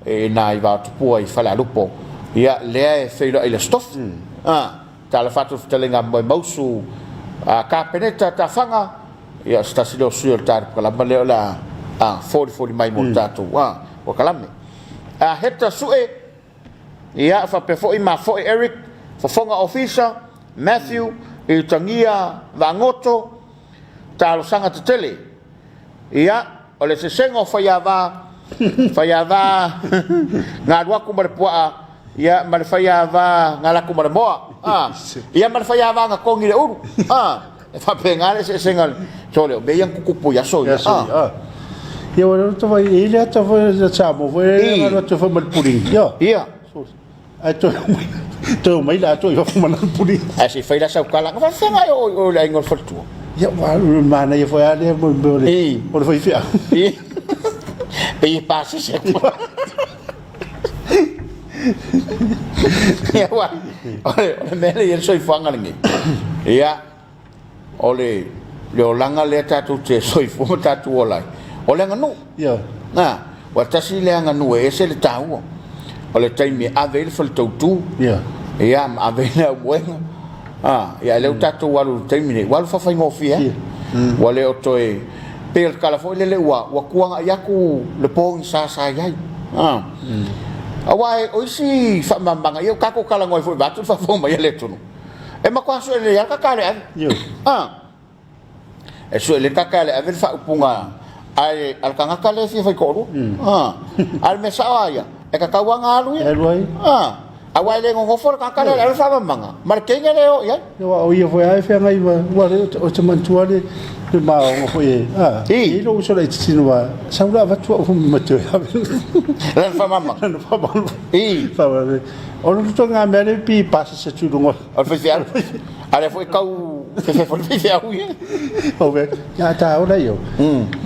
e na I va tupua I fala lupo ia le e feilo ile stof tala fatu telenga mo mausu ka peneta ta fanga ia sta silo suyo tar kala male la 40 mai mo tatu o kalame heta sue ia fa pe foi ma foi Eric fo fonga officer Matthew I tangia vangoto talo sanga tele ia o le se sengo fa ya va ngadwa ku marpua ia mal fa ya va ngala ku marmoa ia mal fa ya va nga kongi le uru fa pengale se sengal tole be yang kukupu ya so ia wala to vai ile to vai sa mo vai ngalo to fa mal puring ia to mai la to fa mal puring asi fa la sa kala fa senga o la ngol faltu ia wala mana ia foi ale mo o foi fia e passa se ia wa ole mele ia soi fanga ngi ia ole leo langa le tatu te soifo tatu olai o le nganu Ia. na wa tasi le nganu e se le tau o le taimi ave le fal tautu Ia. ia ma ave le buenga ia le tatu walu taimi ne walu fa faingo fia wa le o toe pe kala fo le wa kuanga yaku le pong sa yai awai oisi fa mambanga yo kako kala ngoi fo batu fa fo mai le tunu e ma kwa so le ya ka kale Yo. e so le ka kale ave fa punga ai al kanga kale fi fa ko al me sa ya e ka kawanga alu E luai. awai le ngo fo ka kale al fa mambanga mar kenga le o ya Ia o ia foi ai fenga i wa o te mantua le ma o foi e lo so le tino wa sa ula va tu o ma tu le fa mambanga no fa ba fa o lo to nga me le pi passa se tu ngo al fa ale foi kau fe foi fe au o ve ya ta o la yo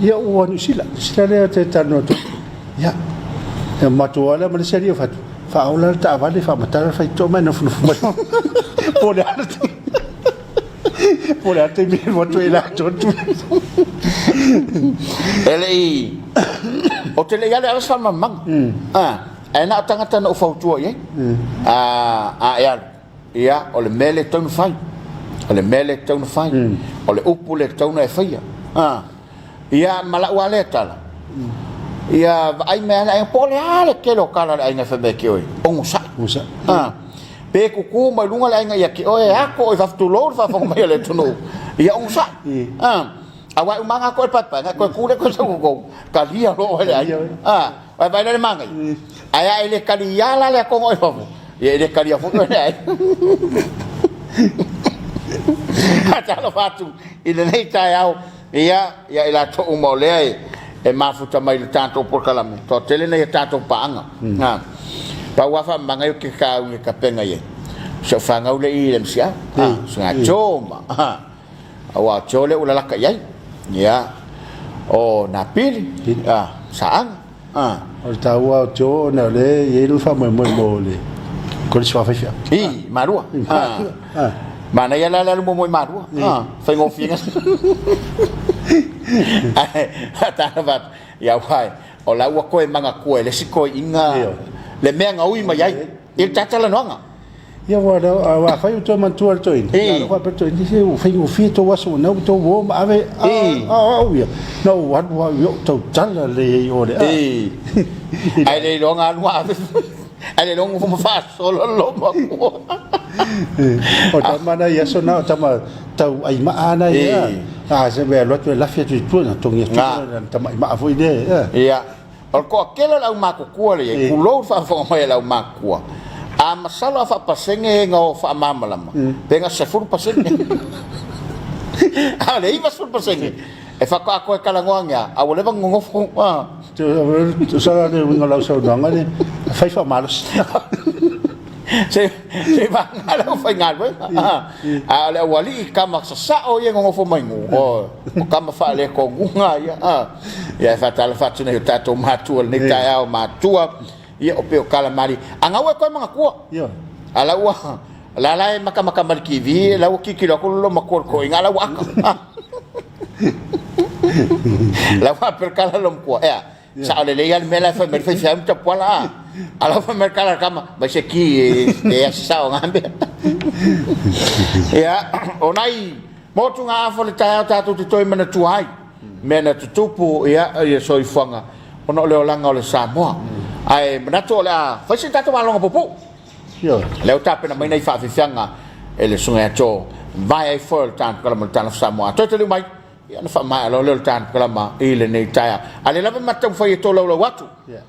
ia o ni sila le te tano to ya e ma tu ala ma le serio fa fa o la ta va le fa mata fa to ma no fu po le por arte mi moto ila tontu ele o te le ya le ala mamang e na tangata no fautua ye ia o le mele tonu fai o le mele tonu fai o le upu le tonu e faia ia mala wale tala ia ai me ai pole ale ke lo kala ai na febe ke oi ongusa pe ku mai lunga le ai ki oi ako e faftu lo fa fo mai le tonu ia ongusa awai umanga ko papa ko ku le ko so ko kalia lo ai ai vai le manga ai le kalia la le ko oi fo ia le kalia fo ai Talo fatu ina nei tai au ia ila to mo le e mafuta mai le tanto por kalame to tele nei tanto paanga pa wa fa manga yo ke ka u ka penga ye so fa nga ule i lem sia sa choma awa chole ula la ka ye ya o na pili sa o ta wa cho na le ye lu fa mo le ko le fa fa marua mana ya la mo marua fa ngo finga Talofa ya wai o la wa koe manga koe le siko inga le mea nga ui mai ai il tatala noanga ia wa fai to man tu alto in la wa per to in se u fai u fito wa so no to wo ma ave ia no wa yo to tala le o le ai le longa wa ai le longa mo fa solo lo ma o ta mana ia so na ta ma tau ai ma ana ia se ve lo tu la fiatu tu na tongi tu ta ma foi de ia o ko kela la ma ko ko le ku lo fa fo mai la ma ko a masala fa pasenge ngo fa mamalama penga se fur pasenge ale iba fur pasenge e fa ko kala ngoanga a wole ngo fo tu sala de ngo la so nga ne fa fa malos se va ngalo fa ngalo ale wali kama sa o ye ngo fo mai ngo o kama fa le ko ngunga ya fa tal fa tune tato matua ni ta au matua ia o peo kala mari anga we ko manga ko ala wa la la maka malki vi la o kiki lo ko makor ko ngala wa la wa per kala lo ko sa le le al mela fa mer fa fam ta pola ala fa mer kala kama ba se ki e sa o ngambe ya onai motu nga fo le ta tu toi mana tuai mena tutupu ya so ifanga ono le olanga o le Samoa ai manato la fa si tato malonga popu le tape na mai nei fa fianga e le sunga cho vai ai fol tan kala mo tan Samoa to te mai ya na fa mai lo le tan kala ma ile nei taia ale la ma tam fa to lo watu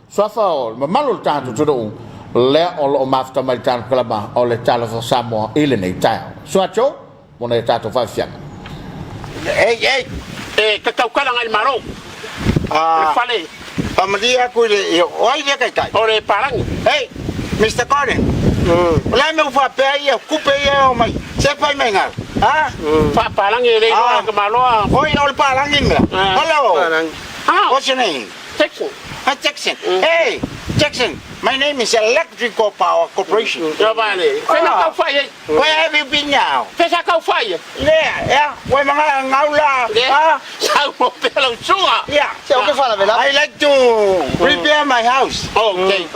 so fa o ma malo tan to do le o mafta mai tan kala ma o le Talofa Samoa ile nei taia so cho mo nei tato fa fianga ka kala ngai maro fale Pamalia ko le oi le kai. Ore parang. Hey, Mr. Corin. Ola me fa pe ia kupe ia o mai. Se pai mai ngal. Fa parang ele no ka malo. Oi no parang in me. Hello. Parang. What's your name? Jackson. Jackson. Hey, Jackson, my name is Electrical Power Corporation. Ya vale. Fena kau fai. Where have you been now? Fesa kau fai. Yeah. Where mga ngaula? Sa mo pelo sunga. Yeah. I like to repair my house. Okay.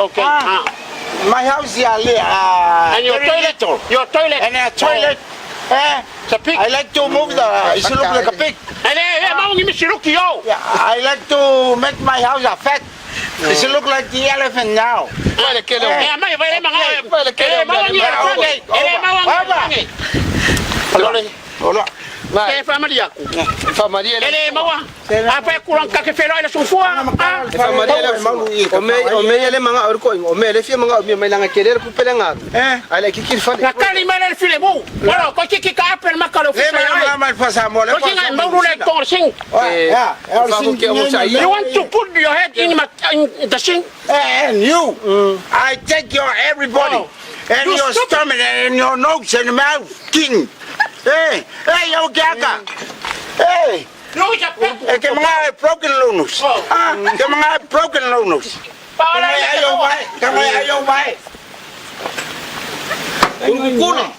My house here, And your toilet. Your toilet. And a toilet. I like to move it should look like a pig. And mau ngi misiruki yo. Yeah, I like to make my house a fat. It should look like the elephant now. Mai vai mau ngi. Hola. Ke family aku. Family ele mau. Apa kurang ka ke felo ele sufua. Family ele o me ele manga or ko o me ele fi manga o me mai langa querer ku pelenga. Ale kikir fa. Na kali mele file mu. Wala ko kiki ka apel makalo fu. Mal pasamo le. Ko singa mau le torsing. You want to put your head in the sink? And you, I take your everybody, and You your stupid. stomach, and your nose, and mouth, king. Hey, yo, gaga. Hey, que mga broken lunus. Que mga broken lunus. Kamay ayaw bay. Kuno.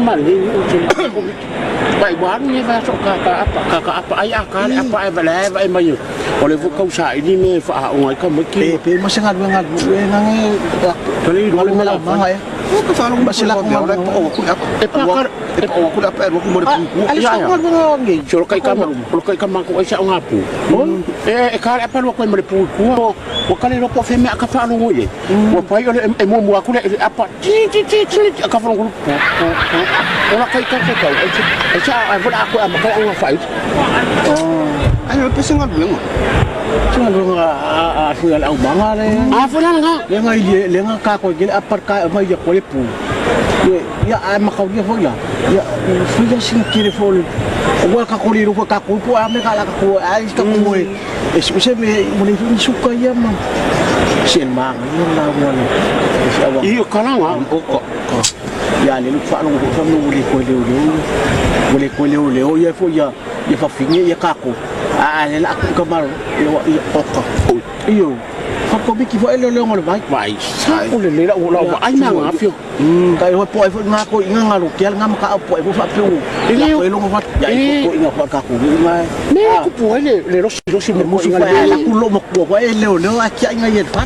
mal ni vai wan ni va so ka ai ka ai bala vai mai o le kau sa ini me fa o ai ka mo ki pe mo sengat ngai kali do le mala ma ai ko fa lo masila ko ma o ku ku da pa ko mo de ku ya ya so kai ka ma ko ai sa ngapu ka apa lo ko mo de pu ku o kali lo ko fe me ka fa lo ye o pai o mo mo ku le apa ti ka fa lo ku o la kai ka ai sa ai vola aku am ka ang fa ai lo pesen ngal mo cuma lo a fulan au manga le fulan nga le nga ka ko gel apar ka ma ya ko le pu ya ai ma ka dia fo ya fulan sin kire fo le o ka ko ri ro ka ko pu am ka la ka ko ai ka ko e se me mo le ni suka ya ma sen ma ni la mo le iyo kana nga ko ya le lu fa no ko fa no le ko le ya fo ya fa fingi ya ka ko le la ka mar ya oka iyo fa ko biki fo ele le ngol vai sa ko le la o ai ma nga fio ka ho po fo nga ko nga lo kel nga ka po fo fa pio ile ko lo fa ya ko nga fa ka ko nga me ko po le lo si me mo nga la ku lo mo ko ele o le a ki nga ye fa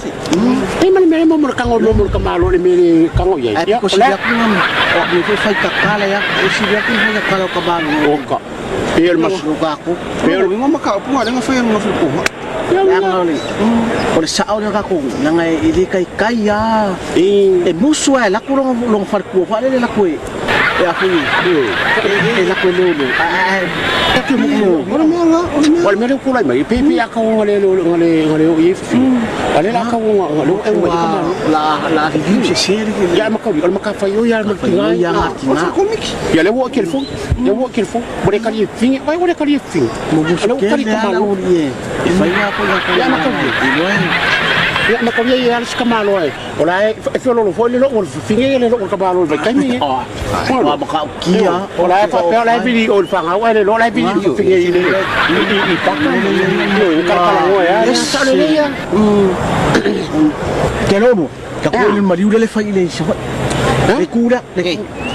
e man me mo ka ngol mo ka malo le me ka ngol ye ya ko si ya ko o ni fa ka kala ya si ya ko fa ka ka ba o ka el mas lugaku pero mo maka po nga fa nga fo ko ya ngoli o sa au nga ko nga ili kai ya e muswa la ko long far ko fa le la ko e aku e la ko le ke mo wal me ko la mai pepe ya ka ngole o if ale la ka ngole e mo la di se seri ya maka fa yo ya ma ya ya le wo ke fo ya wo ke fo bo ka li fin vai wo ka li fin mo bu ka li ka malo ye e vai na ko ya ma ka ya ma ka ya ya ska malo e ola e fo lo fo le lo fin le lo ka malo vai kai mi ma ka kia ola fa pe ola vi o fa nga wa le lo la vi fin i pa ka yo ka ka lo ya sa le ya ke lo mo ka ko le mariu le fa ile sa le kura le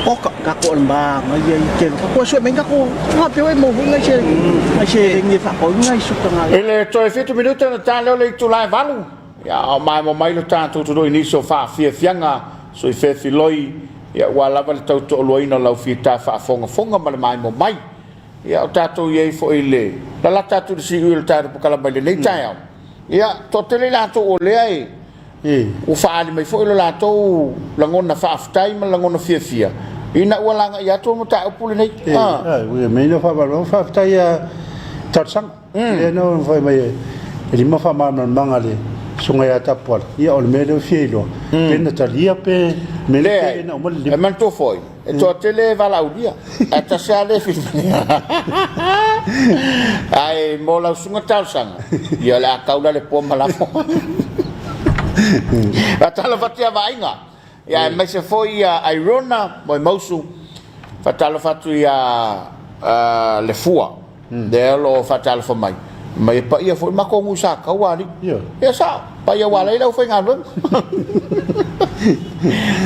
oka ka ko ba ngai ke ko so men ka ko ha pe mo ngai se ni fa ko ngai su ka ngai ele to e 20 minutos na talo le tu lai valu ya mai lo tanto tu do inicio fa fianga so i fe filoi ya wala va to to lo ina lo fi ta fa fonga mai mai ya o tato ye fo ile la tato si il ta po kala bale le ta ya to tele la to o le ai o fa ali mai fo ile la to la ngona fa aftai ma la ngona fia ina wala nga ya to mo ta o nei we me no fa ba fa aftai ya tatsang no fa mai ele ma fa ma mangale sunga ya tapol ia ol medo fielo pena talia pe mele na mo e man to foi e to tele vala udia e ta sale fi ai mo la sunga talsang ia la kaula le pom la fo la Talofa tia vainga ia me se foi a irona mo mosu fa Talofa tu ia le fua de lo fa Talofa mai pa ia foi mako ngusa ka wali ya sa pa ia wala ila foi ngalun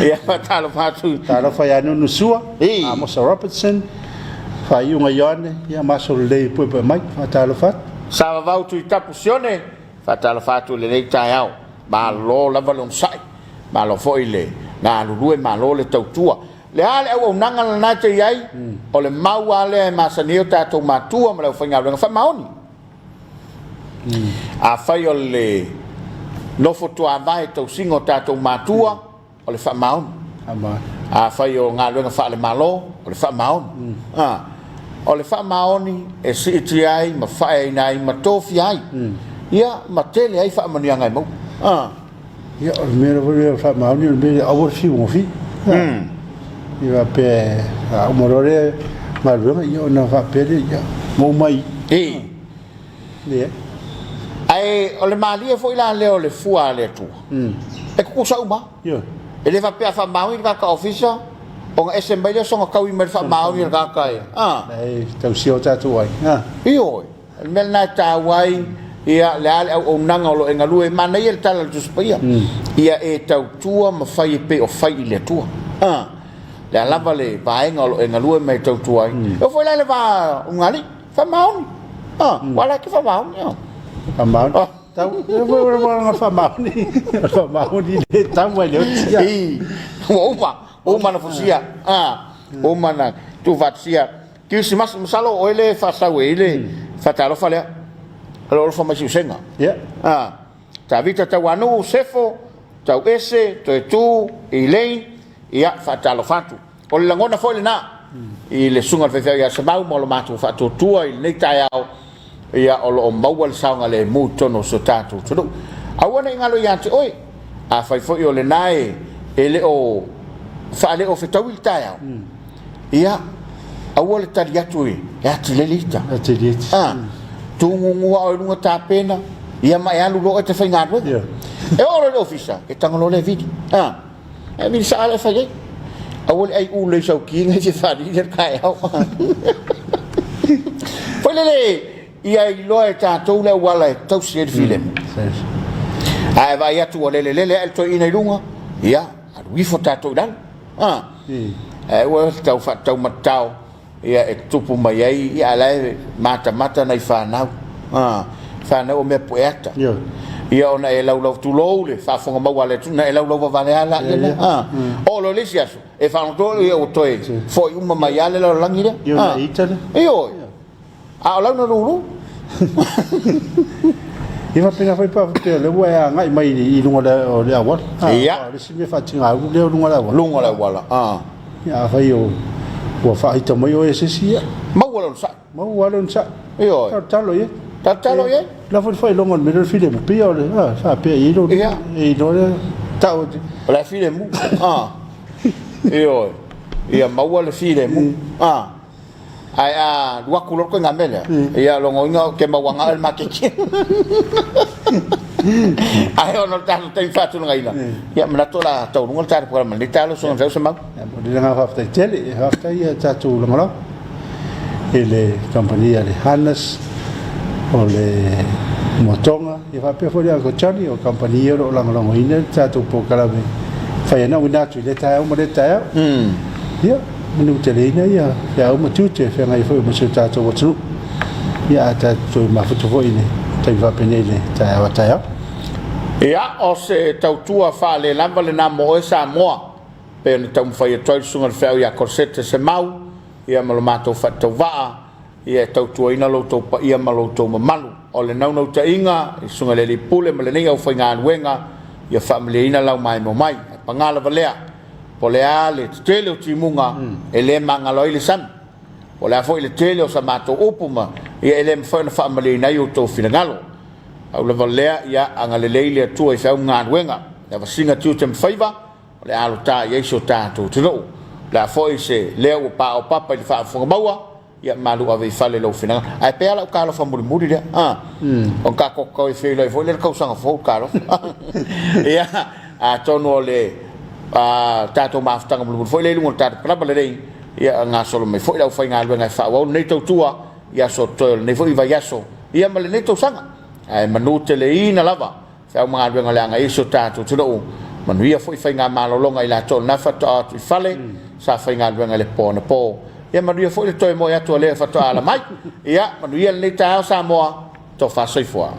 ia fa Talofa ya no sua a mo sa Robertson fa iu nga yone ia maso le po mai fa Talofa sa va tu tapusione fa Talofa tu le nei taiao ma lo la valon sai ma lo foi le na lu ma lo le tautua le ale o nanga na te ai o le mau ale ma sa neo ta to matua ma lo foi ngalun fa maoni a fai o le no foto a vai tau singo tatou matua o le fa maun a fai o ngā luenga fa le malo o le fa maun o le fa maoni e si iti ai ma fai nai ma tofi ai ia ma tele ai fa mani ngai mo ia o mero vole fa mauni o mero awor fi mo fi ia pe a morore ma luenga ia na fa pele ia mo mai ai o le malia foi la leo le fua le tu e ku sa uma e le va pe fa mau i ka officer o nga SMB le songa ka wi mer fa mau i ka kai ai tau sio ta tu ai io mel na ta wai ia le ale o nanga lo enga lu e mana ia tala tu spia ia e tau tua ma fai pe o fai le tua le lava le vaenga o e ngalua mai tautua ai o foi le va ungali fa mauni wala ke fa mauni fa mauni tau e fa mauni le tau mai le tia o mana fusia o mana tu vatsia que se mas salo o ele fa sawe ele fa talofa le lo fa mai senga ta vita ta wanu sefo tau ese to tu ilei ia fa talofatu o le ngona foi na i le sunga fe ia se mau mo lo matu fa to tua i nei tai au ia o lo mawal saunga le mu tono so tatu tudu awana ngalo ia te oi a fai foi o le nai ele o fa le o fe tawil tai au ia awole tari atu ia te lelita tungu o lunga tapena ia mai alu lo te fai ngado e ora le ofisa e tangolo le vidi e mi sa le fai awole ai u le sau ki ngai se fadi le kai au foi le ia i lo e tatou le wala e tau se file ai vai atu le el to ina lunga ia a wi fo tatou dan e o tau fa tau matau ia e tupu mai ai ia lai mata nei whanau whanau o mea poeta ia ona e lau tu lou le whafonga maua le tuna e lau vale ala o lo lesi asu e whanau ia o toe foi uma mai ale lau langi le ia itale oi a o lau na lulu ia pena foi pa te le wa ngai mai i lunga le awal ia le sime fatinga le lunga le wala ia fai o wa fai to mai o ese sia mawalon sa io talo ye la foi longon me file mo pia le fa pe i lo le tao la file mu io ia mawal file mu ai dua kulor ko ngamela ia longo nga ke mawanga al makiki ai ono tan tem fatu ngaila ia mnato la tau ngol tar por manita lo son se ma le nga hafta tele hafta ia tatu ngolo ele compagnia de Hannes o le motonga ia fa pe folia ko chani o compagnia ro la ngolo ina tatu po kala be fa na una tu le ta o mo le ta ia menu telena ia ya uma tute fe ngai foi mo se tatu o tru ia tatu ma foto foi ne tai va penele ta wa ta ia o se tautua fa le lava le na mo e Samoa pe ni tau fai toi sunga fe ia corsete se mau ia malo mato fa to va ia tautua ina lo to ia malo to malu o le nau ta inga sunga le pule ma le nei au fai ngan wenga ia family ina lau mai mo mai pangala valea po le ale tele o timunga ele mangalo ile san o le foi le tele o sa mato upuma ia ele fa na family ina yo to finagalo au le valea ia angaleleile tu e fa ngan wenga ia vasinga tu tem faiva le alo ta ia so ta tu no la foi se le o papa il fa fo maua ia malu ave fale lo fina ai pe ala ka lo fa muri de on ka ko e fe le foi le ka usanga fo ka lo ia a tono le tato maftanga muri foi le lungo ta pra le ia nga solo me foi la foi nga lo nga fa wa nei to tua ia so to nei foi va yaso ia male nei to sanga ai manute le ina lava fa ma lo nga nga iso tato no manuia foi fai nga malolonga ila to na fa to fale sa fai nga lo nga le pona po ia manuia foi to mo ya to le fa to ala mai ia manuia le ta Samoa to fa soi fo